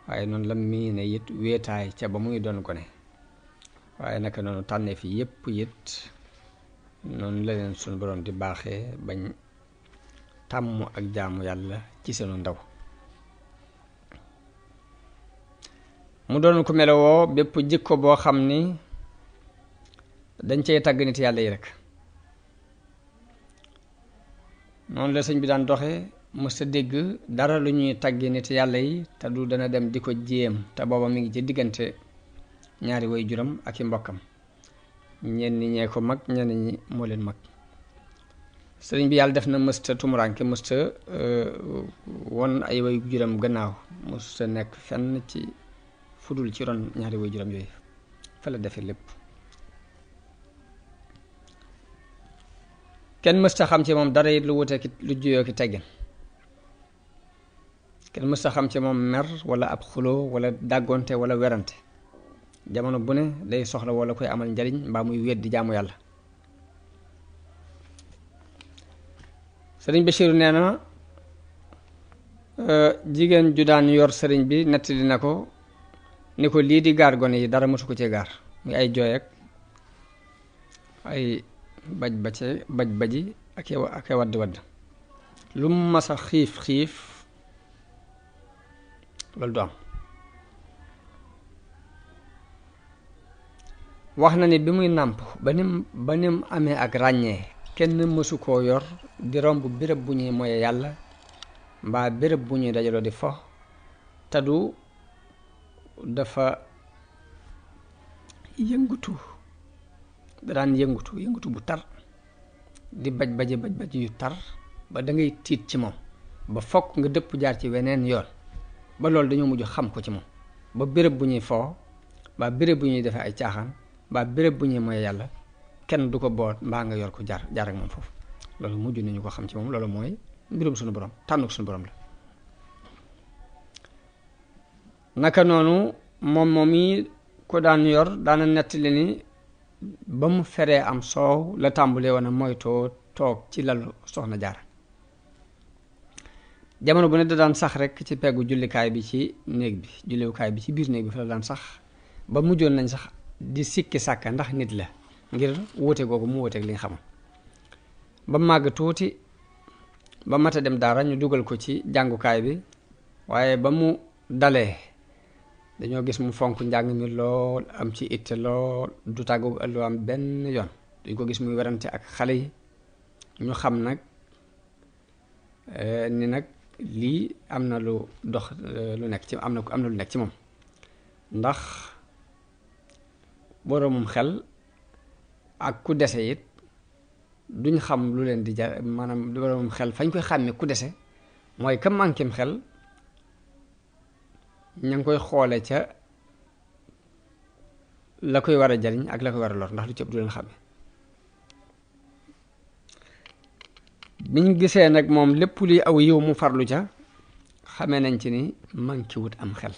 waaye noonu la miine it wéetaay ca ba muy doon gone, waaye naka noonu tànnee fi yépp it noonu la leen sunu borom di baaxee bañ tàmm ak jaamu yàlla ci seenu ndaw. mu doon ko melowoo bépp jikko boo xam ni dañ cey tàgg nit yàlla yi rek. noonu la sëñ bi daan doxe, mësta dégg dara lu ñuy tàgge nit yàlla yi te du dana dem di ko jéem, te booba mi ngi ci diggante ñaari way juram ak i mbokkam, ñenn ñee ko mag ñenn ñi moo leen mag. sëriñ bi yàlla def na mësta tumuraanke, mësta won ay way juram gannaaw, mësta nekk fenn ci fudul ci ron ñaari way juram yooyu, fa la defe lépp. kenn mësta xam ci moom dara it lu wute ki lu juyoo ki teggin, kenn mësta xam ci moom mer wala ab xuloo wala dàggonte wala werante. jamono bu ne day soxla wala koy amal njariñ mbaa muy wéet di jaamu yàlla. sëriñ Bachir nee na jigéen ju daan yor sëriñ bi nettali na ko ni ko lii di gaar gone yi dara mësu ko ci gaar, muy ay jooy ak ay baji ak wadd lu mu masa xiif loolu du am. wax na ni bi muy nàmp ba nim amee ak ràññee kenn mësu koo yor di romb béréb bu ñuy moye yàlla mbaa béréb bu ñuy dajaloo di fo te du dafa yëngutu, daan yëngutu bu tar di baji yu tar ba da ngay tiit ci moom, ba fokk nga dëpp jaar ci weneen yoon, ba loolu dañoo mujj xam ko ci moom. ba béréb bu ñuy foo mbaa béréb bu ñuy defee ay caaxaan mbaa béréb bu ñuy moye yàlla kenn du ko boot mbaa nga yor ko jaar ak moom foofu. loolu mujj nañu ko xam ci moom. loolu mooy mbirum suñu borom, tànnuk suñu borom la. naka noonu moom yi ko daan yor daana nettali ni ba mu feree am soow la tàmbulee woon a moytoo toog ci lalu soxna Jaara. jamono bu ne da daan sax rek ci peggu jullikaay bi ci néeg bi, jullikaay bi ci biir néeg bi fa la daan sax, ba mujjoon nañ sax di sikki sàkka ndax nit la, ngir wuute googu mu wuuteeg li nga xamoon. ba màgg tuuti ba mata dem daara ñu dugal ko ci jàngukaay bi, waaye ba mu dalee dañoo gis mu fonk njàng mi lool, am ci itte lool, du tàggu ëllu am benn yoon. duñ ko gis muy werante ak xale yi. ñu xam nag ni nag lii am na lu dox lu nekk ci am na lu nekk ci moom, ndax boroomum xel ak ku dese it duñ xam lu leen di jar. maanaam boroomum xel fañ koy xàmme ku dese mooy ka mànkim xel, ña ngi koy xoole ca la koy war a jariñ ak la koy war a lor, ndax lu ci ëpp du leen xàmme. biñ gisee nag moom lépp luy aw yiw mu farlu ca, xamee nañ ci ni manki wut am xel.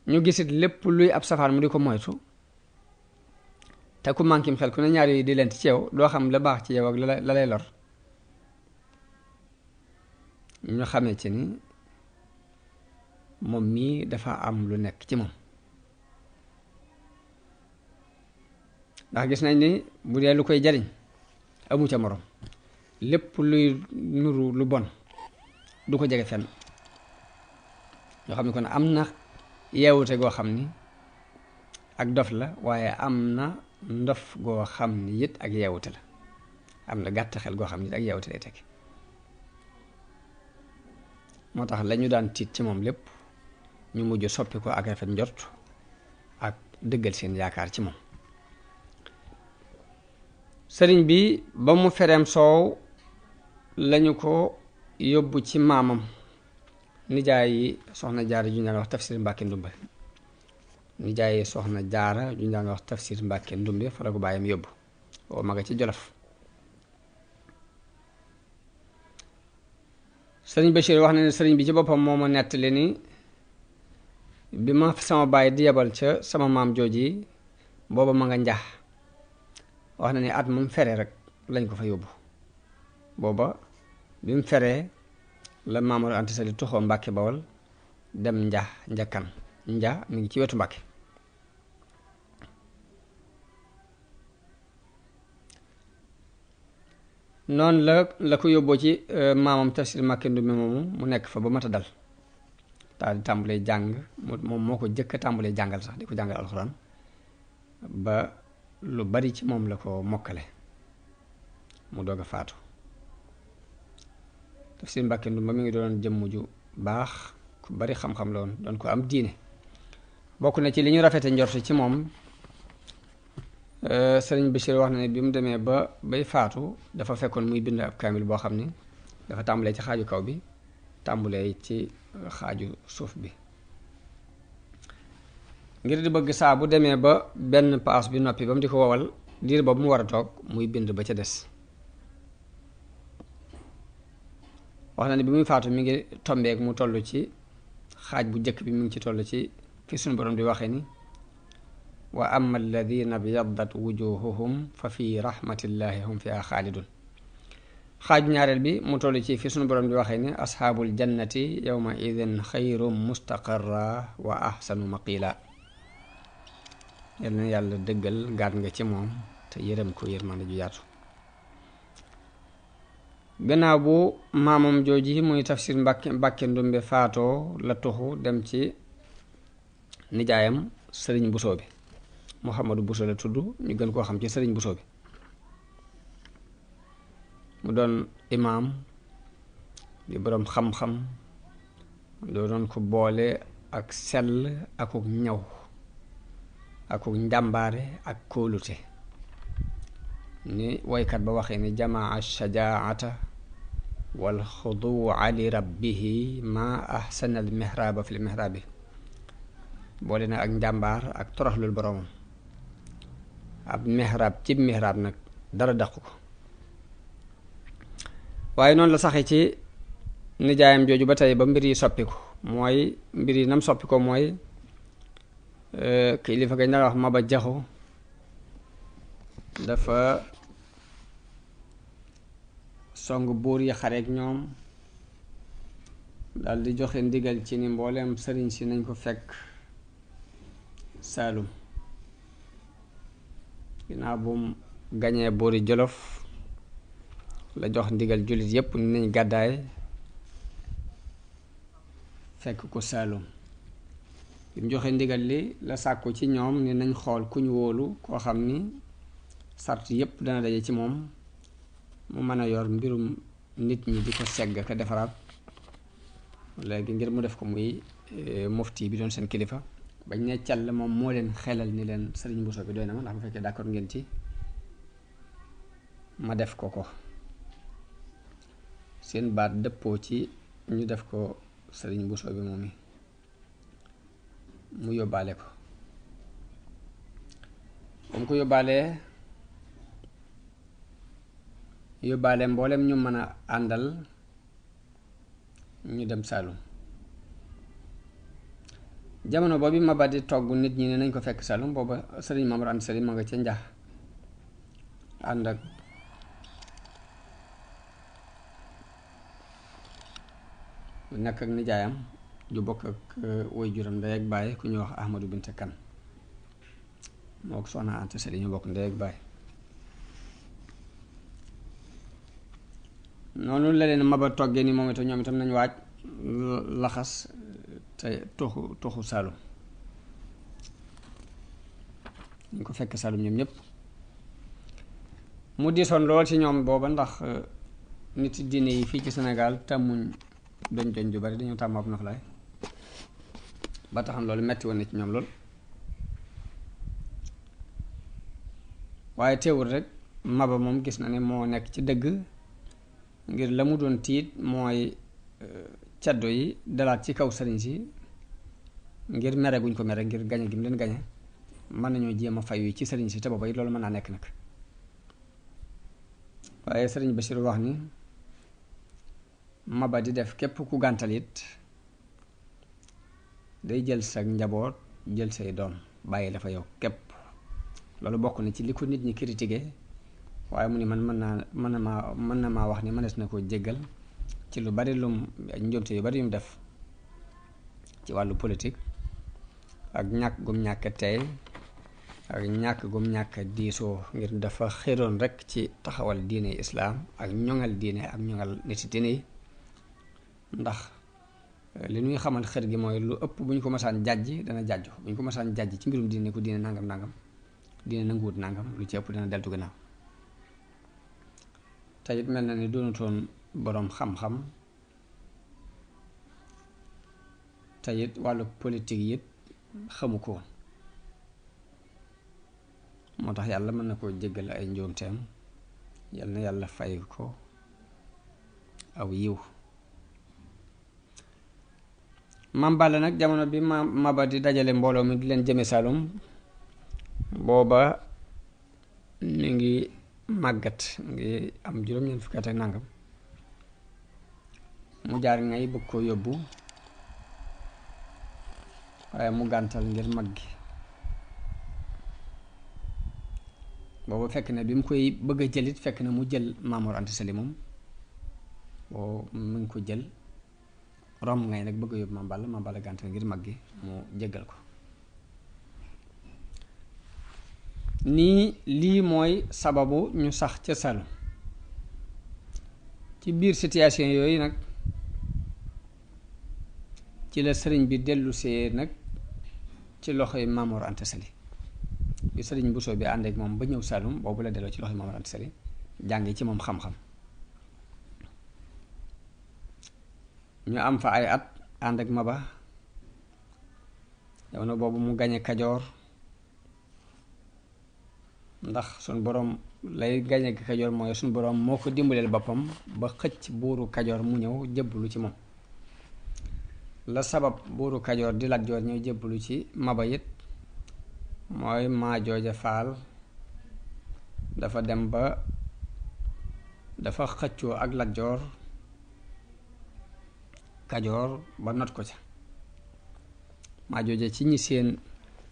ñu gisit lépp luy ab safaan mu di ko moytu, te ku mankim xel ku ne ñaar yi di lent ci yow, doo xam la baax ci yow ak la lay lor. ñu xamee ci ni moom mii dafa am lu nekk ci moom. ndax gis nañ ni bu dee lu koy jariñ amu ca morom, lépp luy nuru lu bon du ko jege fenn. ñoo xam ne kon am na yeewute goo xam ni ak dof la, waaye am na ndof goo xam ni it ak yeewute la. am na gàtt xel goo xam ni it ak yeewute lay tekki. moo tax lañu daan tiit ci moom lépp ñu mujj soppi ko ak rafet njort ak dëggal seen yaakaar ci moom. sëriñ bi ba mu fereem soow lañu ko yóbbu ci maamam nijaay yi soxna jaara ju ñu daan wax tafsir Mbàkke Ndumbe nijaay yi soxna jaara ju ñu daan wax tafsir Mbàkke Ndumbe fa la ko bàyyam yóbbu oo maga ci Jolof. sëriñ Bachir wax na ne sëriñ bi ci boppam moo ma nettali ni bi ma sama baay di yebal ca sama maam jooji booba ma nga njax wax na ni at mu fere rek lañ ko fa yóbbu booba bi mu feree la Maam Mor Anta Sali tuxoo Mbàkke Bawol dem njakkan mi ngi ci wetu Mbàkke. noonu la ko yóbboo ci maamam tafsir Mbàkke Ndumbe moomu mu nekk fa ba mat a dal daal di tàmbalee jàng moom moo ko jëkk a tàmbalee jàngal sax di ko jàngal alxuraan ba lu bari ci moom la ko mokkale mu doog a faatu. tafsir Mbàkke Ndumbe mi ngi doon jëmm ju baax ku bari xam-xam la woon doon ko am diine bokk na ci li ñu rafete njort ci moom. sëriñ Bachir wax na ne bi mu demee bay faatu dafa fekkoon muy bind ab kaamil boo xam ni dafa tàmbulee ci xaaju kaw bi tàmbulee ci xaaju suuf bi ngir di bëgg saa bu demee ba benn paas bi noppi ba mu di ko wowal diir boobu mu war a toog muy bind ba ca des. wax na ne bi muy faatu mi ngi tombeek mu toll ci xaaj bu njëkk bi mi ngi ci toll ci fi suñu borom di waxee ni wa amma alladina byaddat wujuhuhum fa fi rahmatillahi hum fiha xaalidun. xaaju ñaareel bi mu toll ci fi sunu borom di waxee ni asxaabul jannati yawma idin xayrum mustaqarra wa ahsanu maqila. yal na yàlla dëggal gaat nga ci moom te yërëm ko yërmande ju yaatu. gannaaw bu maamam jooji muy tafsir Mbàkke Ndumbe faatoo la tuxu dem ci nijaayam sëriñ Busoo bi Muhammadu Buso la tudd ñu gën koo xam ci sëriñ Buso bi mu doon imaam di boroom xam-xam doo doon ko boole ak sell akuk ñaw akuk njàmbaare ak kóolute ni woykat ba waxee ni jamaa shajaata wal xuduwa li rabbihi ma ahsana al mihraaba fi l mihraabi boole na ak njàmbaar ak toroxlul boroomam ab mihraab ci mihraab nag dara daqu ko. waaye noonu la saxee ci nijaayam jooju ba tey ba mbir yi soppiku mooy mbir yi nam soppi ko mooy kilifa gañ la wax Maba Jaxu dafa song buur yi xareek ñoom dal di joxe ndigal ci ni mbooleem sëriñ si nañ ko fekk Saalum ginnaaw bu mu gañee buuri Jolof la jox ndigal jullit yépp ni nañ gàddaay fekk ko Saalum bi mu joxe ndigal li la sàkku ci ñoom ni nañ xool ku ñu wóolu koo xam ni sart yépp dana daje ci moom mu mën a yor mbirum nit ñi di ko segg ka defaraat léegi ngir mu def ko muy mufti bi doon seen kilifa bañ ne càll moom moo leen xelal ni leen sëriñ Buso bi doy na ma ndax bu fekkee d'accord ngeen ci ma def ko seen baat dëppoo ci ñu def ko sëriñ Buso bi moom mu yóbbaale ko ba mu ko yóbbaale mboolem ñu mën a àndal ñu dem Saalum jamono boobu Maba di togg nit ñi ne nañ ko fekk Saalum booba sëriñ Maam Mor Anta Sali ma nga ca njax ànd ak nekk ak nijaayam ju bokk ak woy juram ndey ak baay ku ñuy wax Ahmadu Binte Kan moo ko Soxna Anta Sali ñu bokk ndey ak baay noonu la leen Maba toggee ni moom itam ñoom itam nañ waaj laxas te toxu Saalum ñu ko fekk Saalum ñoom ñëpp mu diisoon lool ci ñoom booba ndax nit diine yi fii ci Sénégal tàmmuñ doñ ju bari dañoo tàmm ab noflaay ba taxam loolu metti woon na ci ñoom lool waaye teewul rek Maba moom gis na ne moo nekk ci dëgg ngir la mu doon tiit mooy caddo yi dalaat ci kaw sëriñ si ngir mere guñ ko mere ngir gañe gi mu leen gañe mën nañoo jéem a fayu ci sëriñ si te booba it loolu mën naa nekk nag. waaye sëriñ Basiru wax ni maba di def képp ku gàntal it day jël sa njaboot jël say doom bàyyi la fa yow képp. loolu bokk na ci li ko nit ñi critiqué waaye mu ni man mën na maa wax ni mënees na koo jéggal ci lu bari lum njuumte yu bari yum def ci wàllu politique ak ñàkk gum ñàkk tey ak ñàkk gum ñàkk diisoo ngir dafa xéroon rekk ci taxawal diine islaam ak ñoŋal diine ak ñoŋal niti diine yi. ndax li ñuy xamal xër gi mooy lu ëpp bu ñu ko masaan jàjj dana jàjju bu ñu ko masaan jàjj ci mbirum diine ko diine nangam nangam diine nanguwut nangam lu ci ëpp dana deltu gannaaw. te it mel na ni doonutoon boroom xam-xam te it wàllu politique it xamu ko woon moo tax yàlla mën na koo jéggal ay njuumteem yal na yàlla fay ko aw yiw. Maam Balla nag jamono bi maba di dajale mbooloo mi di leen jëme Saalum booba mi ngi màggat ngi am juróom-ñeent fukki at ak nangam mu jaar ngay bëgg koo yóbbu waaye mu gàntal ngir mag gi. booba fekk na bi mu koy bëgg a jëlit fekk na mu jël Maam Mor Anta Sali moom boo mu ngi ko jël romb ngay nag bëgg a yóbbu Maam Balla gàntal ngir mag gi mu jéggal ko. nii lii mooy sababu ñu sax ca Saalum. ci biir situation yooyu nag ci la sëriñ bi dellusee nag ci loxoy Maam Mor Anta Sali bi sëriñ Bousso bi ànd ak moom ba ñëw Saalum boobu la delloo ci loxoy Maam Mor Anta Sali jàngi ci moom xam-xam. ñu am fa ay at ànd ak maba jamono boobu mu gañe Kajoor ndax suñ boroom lay gañe Kajoor mooy suñ boroom moo ko dimbaleel boppam ba xëcc buuru Kajoor mu ñëw jébbalu ci moom. la sabab buuru Kajoor di Lat Joor ñëw jébbalu ci maba it mooy Maajooja Faal dafa dem ba dafa xëccoo ak Lat Joor Kajoor ba not ko ca. Maajooja ci ñi seen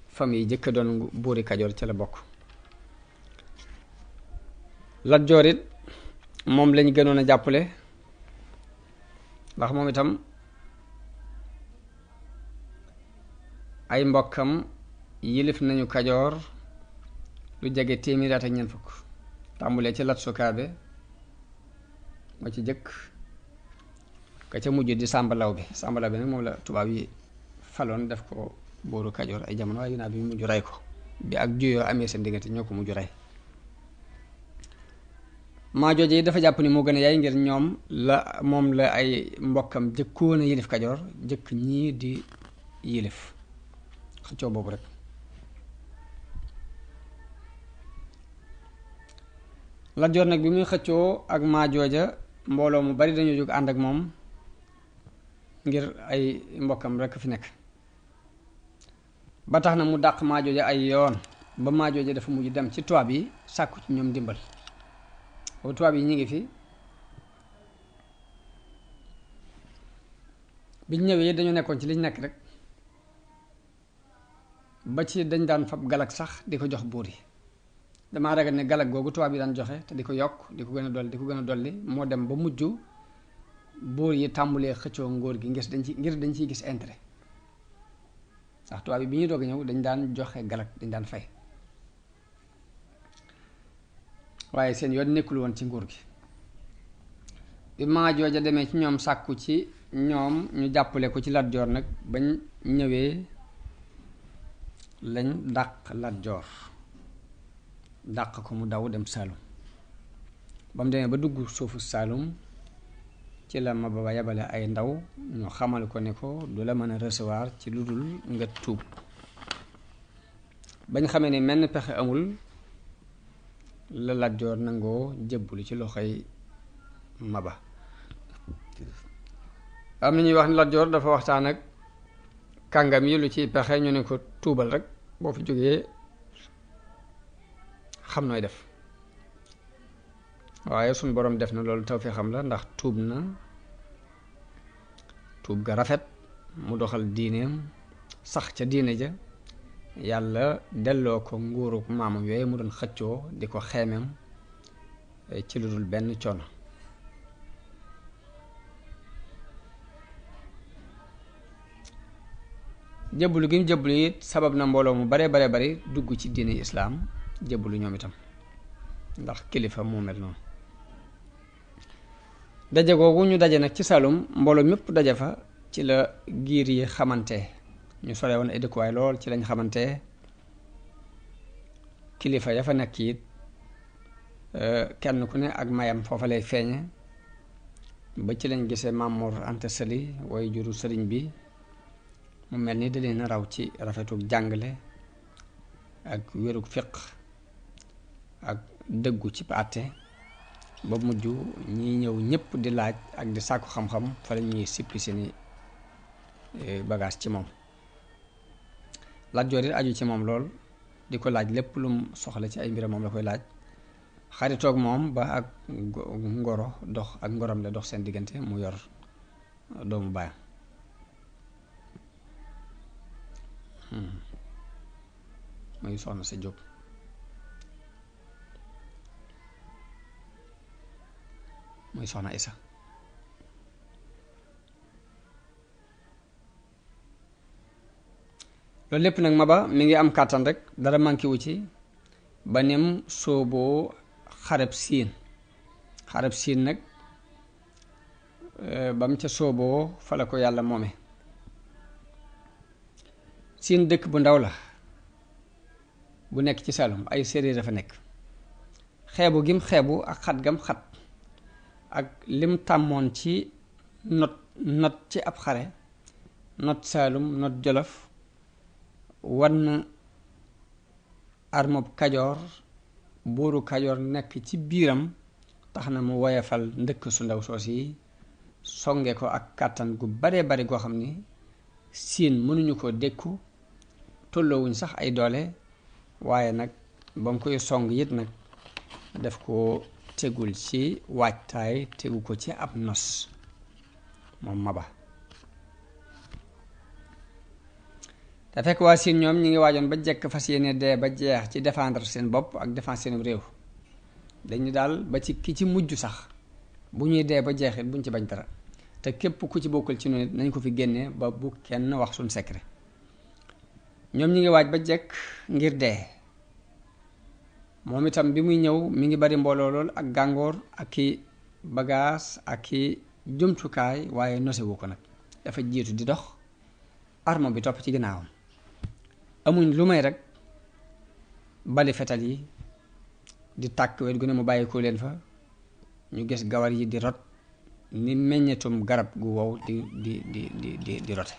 famille jëkk doon buuri Kajoor ca la bokk. Lat Joor it moom lañ gënoon a jàppale ndax moom itam ay mbokkam yilif nañu Kajoor lu jege téeméeri at ak ñeent fukk tàmbulee ci Lat Sukaabe moo ci jëkk ka ca mujj di Sàmba Lawbe nag moom la tubaab yi faloon def ko buuru Kajoor ay jamono waaye ginnaaw bi mujj rey ko bi ak juyoo amee seen diggante ñoo ko mujj rey. Maajooja yi dafa jàpp ni moo gën a yaay ngir ñoom moom la ay mbokkam jëkkoon a yilif Kajoor jëkk ñii di yilif xëccoo boobu rek. Lat Joor nag bi muy xëccoo ak Maajooja mbooloo mu bari dañoo jóg ànd ak moom ngir ay mbokkam rekk fi nekk ba tax na mu dàq Maajooja ay yoon ba Maajooja dafa mujj dem ci tubaab yi sàkku ci ñoom dimbal. boobu tubaab yi ñu ngi fi biñ ñëwee dañoo nekkoon ci liñ nekk rek ba ci dañ daan fab galag sax di ko jox buur yi. damaa ragal ne galag googu tubaab yi daan joxe te di ko yokk di ko gën a dolli moo dem ba mujj buur yi tàmbulee xëccoo ngóor gi ngir dañ ciy gis intérêt ndax tubaab yi bi ñuy doog a ñëw dañ daan joxe galag dañ daan fay waaye seen yoon nekkul woon ci nguur gi. bi Maajooja demee ci ñoom sàkku ci ñoom ñu jàppale ko ci Lat Joor nag bañ ñëwee lañ dàq Lat Joor dàq ko mu daw dem Saalum ba mu demee ba dugg suufu Saalum ci la Maba Ba yabale ay ndaw ñu xamal ko ne ko du la mën a recevoir ci lu dul nga tuub. bañ xamee ne menn pexe amul la Lat Joor nangoo jébbalu ci loxoy Maba am na ñuy wax ni Lat Joor dafa waxtaan ak kàngam yi lu ci pexe ñu ne ko tuubal rek boo fi jógee xam nooy def waaye suñ boroom def na loolu tawfeex xam la ndax tuub na tuub ga rafet mu doxal diineem sax ca diine ja yàlla delloo ko nguuruk maamam yooyu mu doon xëccoo di ko xeemeem ci lu dul benn coono. jébbalu gi mu jébbalu it sabab na mbooloo mu bare bari dugg ci diine islaam jébbalu ñoom itam ndax kilifa moo mel noonu. daje googu ñu daje nag ci Saalum mbooloo mépp daje fa ci la giir yi xamante ñu sore woon ay dëkkuwaay lool ci lañ xamante kilifa ya fa nekk it kenn ku ne ak mayam foofa lay feeñe ba ci lañ gisee Maam Mor Anta Sali way juru sëriñ bi mu mel ni da leen raw ci rafetuk jàngale ak wérug fiq ak dëggu ci àtte ba mujj ñi ñëw ñëpp di laaj ak di sàkku xam-xam fa la ñuy sippi seeni bagage ci moom. Lat Joor it aju ci moom lool di ko laaj lépp lum soxla ci ay mbiram moom la koy laaj xaritoog moom ba ak ngoro dox ak ngorom la dox seen diggante mu yor doomu baayam. muy soxna sa Jóob muy soxna Isa loolu lépp nag Maba mi ngi am kàttan rek dara manqué wu ci ba nim sooboo xareb siin nag ba mu ca sooboo fa la ko yàlla moome. siin dëkk bu ndaw la bu nekk ci Saalum ay séeréer dafa nekk xeebu gim xeebu ak xat gam xat ak lim tàmmoon ci not ci ab xare not Saalum not Jolof wann armob Kajoor buuru Kajoor nekk ci biiram tax na mu woyefal ndëkk su ndaw soos yi songe ko ak kàttan gu bare bari goo xam ni siin mënuñu ko dékku tolloowuñ sax ay doole waaye nag ba mu koy song it nag daf ko tegul ci waajtaay tegu ko ci ab nos moom Maba. te fekk waa siin ñoom ñi ngi waajoon ba jekk fas yéene dee ba jeex ci défendre seen bopp ak défendre seen réew dañu daal ba ci ki ci mujj sax bu ñuy dee ba jeexit buñ ci bañ dara te képp ku ci bokkul ci noonu nañ ko fi génnee ba bu kenn wax suñ secret. ñoom ñi ngi waaj ba jekk ngir dee moom itam bi muy ñëw mi ngi bari mbooloo lool ak gàngoor ak i bagaas ak i jumtukaay waaye nosewu ko nag dafa jiitu di dox arme bi topp ci ginnaawam amuñ lu may rek bali fetal yi di tàkk wet gu ne mu bàyyi ko leen fa ñu gis gawar yi di rot ni meññetum garab gu wow di rote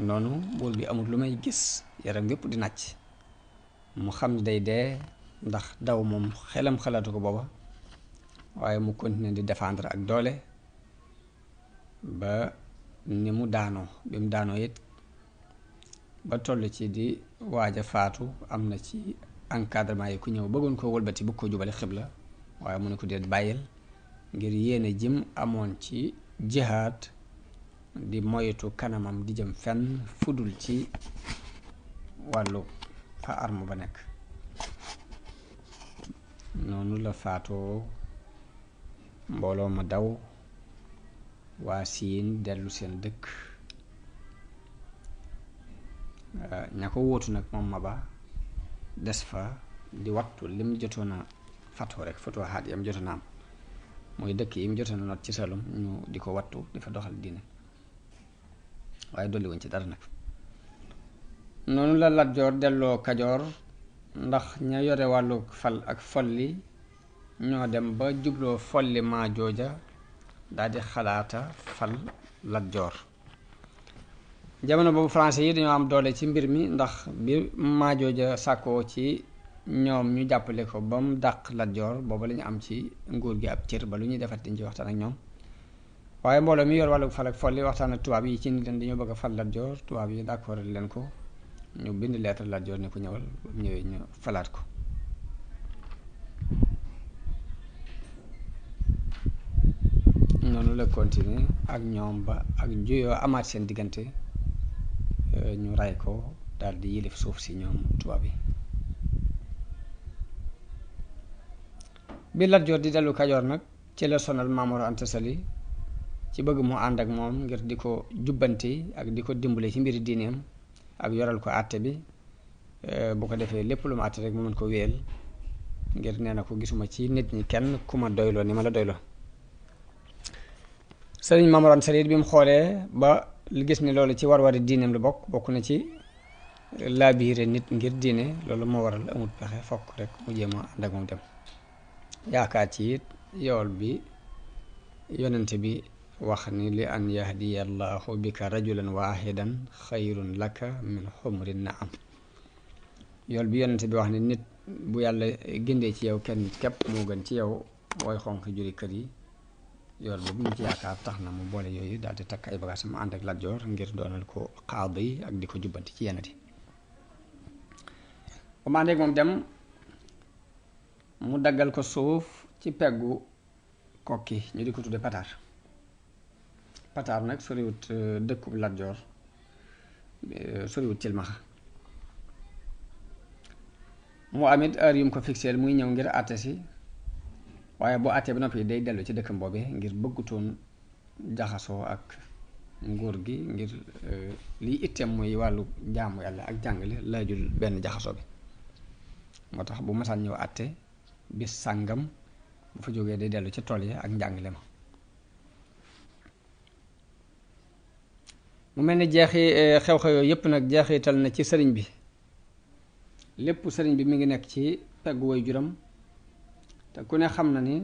noonu buur bi amul lu may gis yaram yépp di nàcc mu xam ne day dee ndax daw moom xelam xalaatu ko booba waaye mu continuer di défendre ak doole ba ni mu daanoo bi mu daanoo it ba toll ci di waaj a faatu am na ci encadrement yi ku ñëw bëggoon ko wëlbati bëgg ko jubale xibla waaye mu ne ko déet bàyyil ngir yéene jim amoon ci jihaad di moytu kanamam di jëm fenn fudul ci wàllu fa arme ba nekk noonu la faatoo mbooloo ma daw waa siin dellu seen dëkk ña ko wóotu nag moom Maba des fa di wattu lim jotoon a fatoo rek fatoo xaat yam jotoon a am mooy dëkk yi mu jotoon a not ci Saalum ñu di ko wattu di fa doxal diine waaye dolli wuñ ci dara nag noonu la Lat Joor delloo Kajoor ndax ña yore wàllu fal ak folli ñoo dem ba jubloo folli maa jooja daldi xalaata fal Lat Joor jamono boobu français yi dañoo am doole ci mbir mi ndax bi maa jooja sàkkoo ci ñoom ñu jàppale ko ba mu dàq Lat Joor booba lañu am ci nguur gi ab cër ba lu ñuy defat dañ ci waxtaan ak ñoom waaye mbooloo mi yor wàllu fal ak folli waxtaan ak tubaab yi ci ni leen dañoo bëgg a fal Lat Joor tubaab yi d'accord leen ko ñu bind lettre Lat Joor ne ko ñëwal ba mu ñëwee ñu falaat ko noonu la continuer ak ñoom ba ak njuyoo amaat seen diggante ñu ray ko daal di yilif suuf si ñoom tubaab yi bi Lat Joor di dellu Kajoor nag ci la sonal Maam Mor Anta Sali ci bëgg mu ànd ak moom ngir di ko jubbanti ak di ko dimbale ci mbiri diineem ak yoral ko àtte bi bu ko defee lépp lu mu àtte rek mu mën ko wéyal ngir nee na ko gisuma ci nit ñi kenn ku ma doyloo ni ma la doyloo sëriñ Maam Mor Anta Sali bi mu xoolee ba gis ni loolu ci war-wari diineem la bokk na ci laabiire nit ngir diine loolu moo waral amut pexe fokk rek mu jéem a ànd ak moom dem yaakaar ci it yool bi yonente bi wax ni li an yahdiya allahu bika rajulan wahidan xayrun laka min xumri naam yool bi yonente bi wax ni nit bu yàlla gindee ci yow kenn képp moo gën ci yow wooy xonq juri kër yi yool boobu mu ci yaakaar tax na mu boole yooyu daal di takk ay bagages mu ànd ak Lat Joor ngir doonal ko xaaba yi ak di ko jubbanti ci yenn yi bu ma àndeek moom dem mu daggal ko suuf ci peggu kokki ñu di ko tudde Pataar Pataar nag soriwut dëkkub Lat Joor soriwut Cilmaxa mu amit heure yu mu ko fixeel muy ñëw ngir àtte si waaye bu àttee ba noppi day dellu ci dëkkam boobee ngir bëggutoon jaxasoo ak nguur gi ngir liy itteem muy wàllu jaamu yàlla ak jàngale laajul benn jaxasoo bi moo tax bu masaan ñëw àtte bis sàngam bu fa jógee day dellu ci tool yi ak njàngale ma mu mel ni xew-xew yooyu yépp nag jeexital na ci sëriñ bi lépp sëriñ bi mi ngi nekk ci peggu way juram te ku ne xam na ni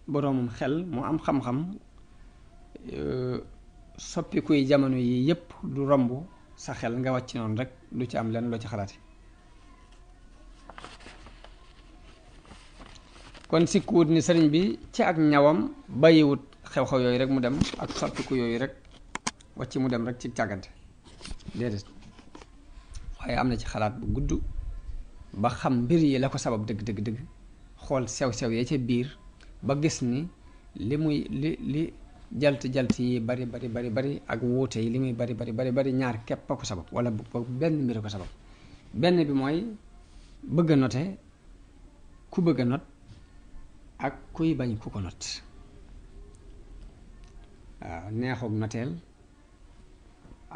boroomum xel mu am xam-xam soppikuy jamono yi yépp du romb sa xel nga wàcc noonu rek du ci am lenn loo ci xalaati kon sikkuwut ni sëriñ bi ci ak ñawam bàyyiwut xew-xew yooyu rek mu dem ak soppiku yooyu rek wàcc mu dem rek ci càggante déedéet waaye am na ci xalaat bu gudd ba xam mbir yi la ko sabab dëgg dëgg dëgg xool sew-sew ya ca biir ba gis ni li jalt yi bari ak wuute yi li muy bari ñaar képp a ko sabab wala benn mbir ko sabab benn bi mooy bëgg a note ku bëgg a not ak kuy bañ ku ko not waaw neexug noteel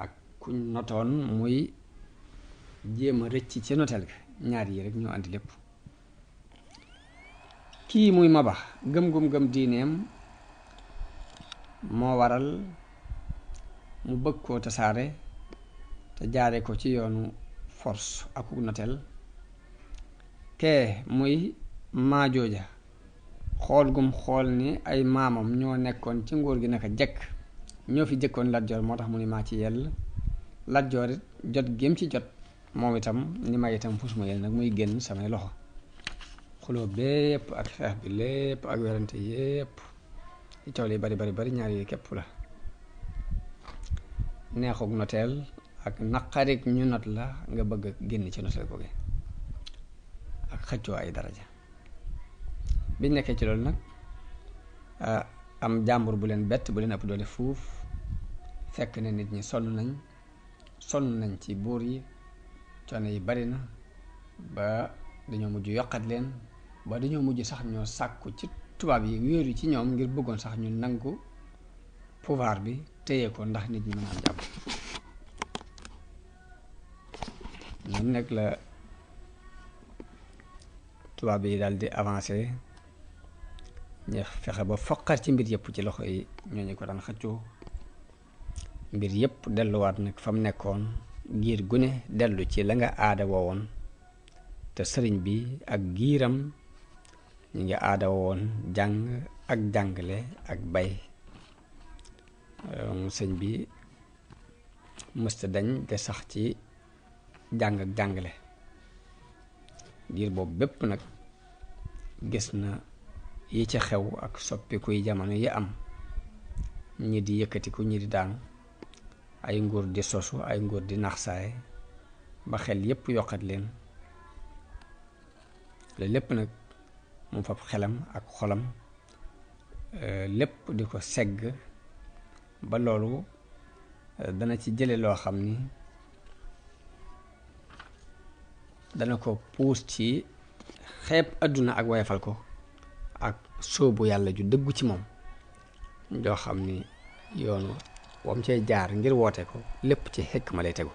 ak kuñ notoon muy jéem a rëcc ci noteel ga ñaar yi rek ñoo andi lépp kii muy Maba gëm diineem moo waral mu bëgg koo tasaare te jaare ko ci yoonu force ak noteel kee muy Maajooja xool gum xool ni ay maamam ñoo nekkoon ci nguur gi naka jekk ñoo fi jëkkoon Lat Joor moo tax mu ni maa ci yell Lat Joor it jot gém ci jot moom itam ni ma itam fus ma yell nag muy génn samay loxo xuloo bépp ak xeex bi lépp ak werante yépp ci coow li bari ñaar yooyu képp la neexug noteel ak naqarik ñu not la nga bëgg génn ci noteel googu ak xëccoo ay daraja biñ nekkee ci loolu nag am jàmbur bu leen bett bu leen ëpp doole fuuf fekk ne nit ñi sonn nañ ci buur yi coono yi bari na ba dañoo mujj yokkat leen ba dañoo mujj sax ñoo sàkku ci tubaab yi wéeru ci ñoom ngir bëggoon sax ñu nangu pouvoir bi téye ko ndax nit ñi mën a am jàmm ñoom nag la tubaab yi daal di avancé ñu fexe ba foqar ci mbir yëpp ci loxo yi ñooñu ko daan xëccoo mbir yëpp delluwaat nag fa mu nekkoon giir gune dellu ci la nga aada woowoon te sëriñ bi ak giiram ñu ngi aada woowoon jàng ak jàngale ak bay sëñ bi mësta dañ de sax ci jàng ak jàngale giir boobu bépp nag gis na yi ci xew ak soppikuy jamono yi am ñi di yëkkatiku ñi di daanu, ay nguur di sosu, ay nguur di naxsaay ba xel yépp yokkat leen. loolu lépp nag mu fab xelam ak xolam lépp di ko segg ba loolu dana ci jële loo xam ni dana ko puus ci xeeb àdduna ak wayafal ko ak sóobu yàlla ju dëggu ci moom joo xam ni yoonu wam cee jaar ngir woote ko lépp ci xekk ma lay tegu.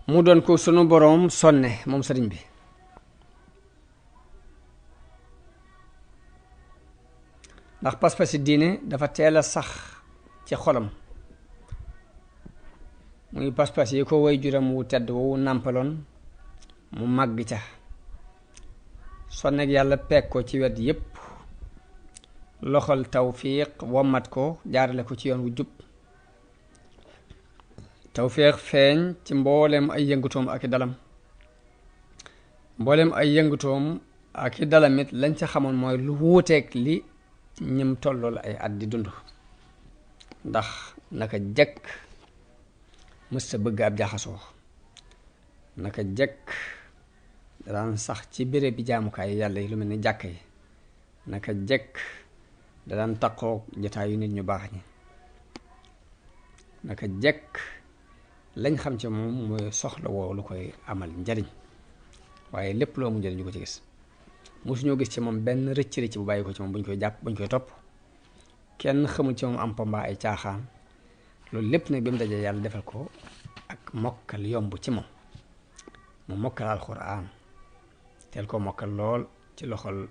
mu doon ko sunu boroom sonne moom sëriñ bi ndax pas-pasi diine dafa teel a sax ci xolam, muy pas-pas yi ko way juram wu tedd wu nàmpaloon mu màgg ca sonnek yàlla peeg ko ci wet yépp, loxol tawfiq wommat ko jaarale ko ci yoon wu jub. tawfiq feeñ ci mbooleem ay yëngutoom ak i dalam, mbooleem ay yëngutoom ak i dalamit lañ ca xamoon mooy lu wuuteeg li ñim tollool ay at di dund, ndax naka jekk mësta bëgg ab jaxasoo, naka jekk daan sax ci béréb bi jaamukaay yàlla yi lu mel ni jàkk yi, naka jekk daan taqoog jotaayu nit ñu baax ñi, naka jekk lañ xam ci moom mooy soxla woo lu koy amal njariñ, waaye lépp loo mu njariñ ñu ko ci gis. mosuñoo gis ci moom benn rëcc bu bàyyi ko ci moom buñ koy jàpp buñ koy topp, kenn xamul ci moom am pamba ay caaxaan. loolu lépp nag bi mu dajee yàlla defal ko ak mokkal yomb ci moom, mu mokkal alxuraan teel ko mokkal lool ci loxol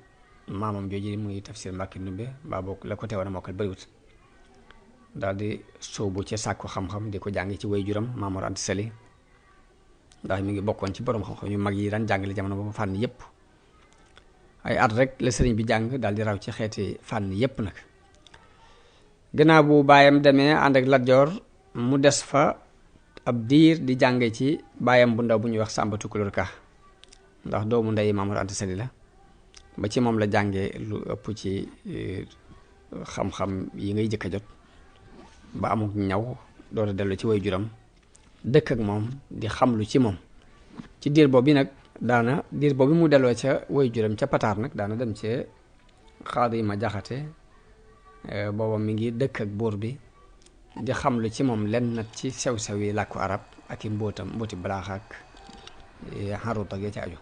maamam jooju muy tafsir Mbàkke Ndumbe mbaa boog la ko teewoon a mokkal bariwut. daal di sóobu ci sàkku xam-xam di ko jàng ci way juram Maam Mor Anta Sali, ndax mi ngi bokkoon ci borom xam-xam yu mag yi daan jàngale jamono boobu fànn yépp. ay at rek la sëriñ bi jàng daal di raw ci xeeti fànn yépp nag. gannaaw bu baayam demee ànd ak Lat Joor mu des fa ab diir di jànge ci baayam bu ndaw bu ñuy wax Sàmba Tukulóor Ka, ndax doomu ndey Maam Mor Anta Sali la, ba ci moom la jànge lu ëpp ci xam-xam yi ngay jëkk a jot ba amuk ñaw door a dellu ci way juram dëkk ak moom di xamlu ci moom. ci diir boobu nag diir boobu mu delloo ca way juram ca Pataar nag daana dem ci Xaadi Ma Jaxate, booba mi ngi dëkk ak buur bi di xamlu ci moom lenn nag ci sew-sew yi làkku arab ak i mbooti balaax ak xarut ak ya ci aju.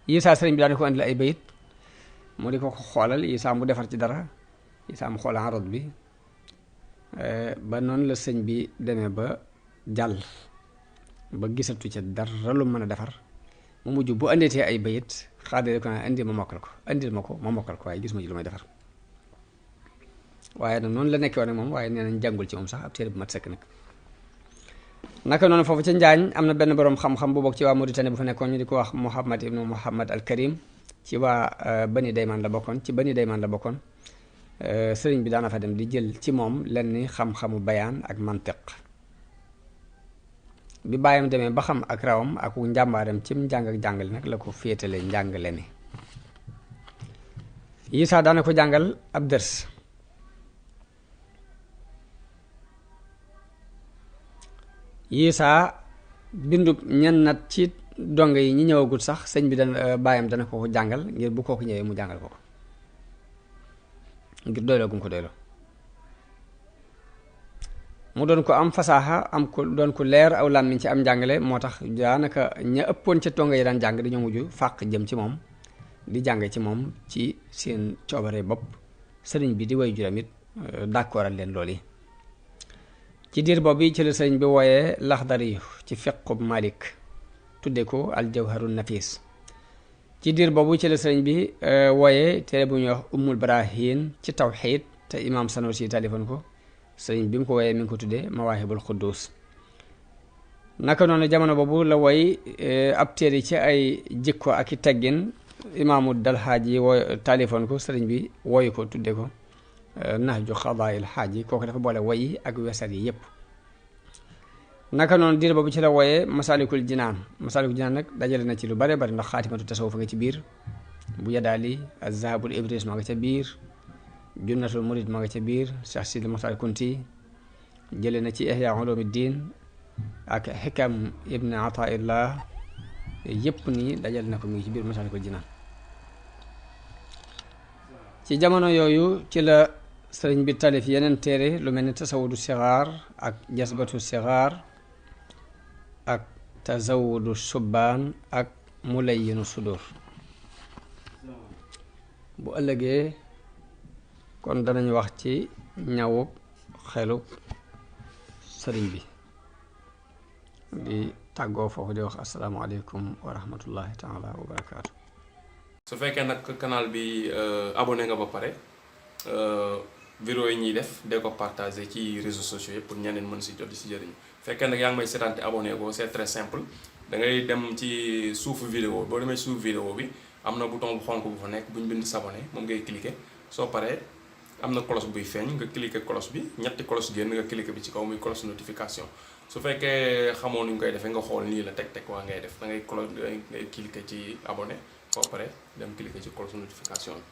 Isaa sëriñ bi daana ko andil ay bayit mu di ko xoolal, Isaa mu defar ci dara, Isaa mu xoolal xarut bi ba noonu la sëñ bi demee ba jàll ba gisatu ca dara lu mën a defar, mu mujj bu andeetee ay bayit xaadire ko naa indi ma mokkal ko, indil ma ko ma mokkal ko, waaye gis ma ci lu may defar. waaye nag noonu la nekkee woon ak moom, waaye nee nañ jàngul ci moom sax ab téere bu mat sëkk nag. naka noonu foofu ca Njaañ am na benn boroom xam-xam bu bokk ci waa Mauritanie bu fa nekkoon ñu di ko wax Muhammad ibnu Muhammad al Karim, ci waa Bani Daymaan la bokkoon, sëriñ bi daana fa dem di jël ci moom lenn xam-xamu bayaan ak mantiq. bi bàyyam demee ba xam ak rawam ak njàmbaaram cim njàng ak jàngale nag la ko féetale njàngale mi. Isaa daana ko jàngal ab dërs, Isaa bindub ñenn nat ci donge yi ñi ñëwagul sax sëñ bi bàyyam dana ko jàngal ngir bu kooku ñëwee mu jàngal ko ngir doyloo gum ko doyloo. mu doon ko am fasaaxa am ko doon ko leer aw làmmiñ ci am njàngale, moo tax daanaka ña ëppoon ca donge yi daan jàng dañoo mujj fàq jëm ci moom di jàng ci moom ci seen coobare bopp. sëriñ bi di way juram it d'accordal leen loolu yi. ci diir boobu ci la sëriñ bi wooyee Laxdari ci fiqub Malik tudde ko aljawharun nafis. ci diir boobu ci la sëriñ bi wooyee téere bu ñuy wax Ummul Barahin ci tawxiid te imaam Sanusi talifoon ko, sëriñ bi mu ko wooyee mi ngi ko tuddee Mawaahibul Quddus. naka noonu jamono boobu la woy ab téere ci ay jikko ak i teggin, imaamu Dalhaaji talifoon ko, sëriñ bi wooyu ko tudde ko Nahju Qadaa'il Haaji. kooku dafa boole woyi ak wesar yi yépp. naka noonu diir boobu ci la wooyee Masaalikul Jinaan. Masaalikul Jinaan nag dajale na ci lu bare bari ndax xaatimatu tasawuf nga ci biir, bu Yadaali Azhabul Ibris ma nga ca biir Junnatul Murid ma nga ca biir Cheikh Sidi Mokhtar Kunti jële na ci Ihya Ulumuddin ak Hikam Ibn Ataillah yëpp nii dajal na ko mi ngi ci biir Masaalikul Jinaan. ci jamono yooyu ci la sëriñ bi talif yeneen téere lu mel ni tasawudu sigaar ak jasbatu sigaar ak tazawudu subbaan ak mulayyinu sudur. bu ëllëgee kon danañ wax ci ñawub xelub sëriñ bi di tàggoo foofu di wax asalaamaaleykum wa rahmatullahi taala wa barakaatu. su fekkee nag canal bi abonné nga ba pare vidéo yi ñuy def dee ko partager ci réseaux sociaux yi pour ñeneen mën si jot di si jëriñu. fekkee nag yaa ngi may seetaan te abonné ko c'est très simple da ngay dem ci suufu vidéo boo demee suufu vidéo bi am na bouton bu xonk bu fa nekk bu ñu bind s'abonner moom ngay cliquer soo paree am na cloche buy feeñ nga cliquer cloche bi ñetti cloche génn nga cliquer bi ci kaw muy cloche notification. su fekkee xamoo nu ñu koy defee nga xool nii la teg waa ngay def da ngay cliquer ci abonné soo paree dem cliquer ci cloche notification bi.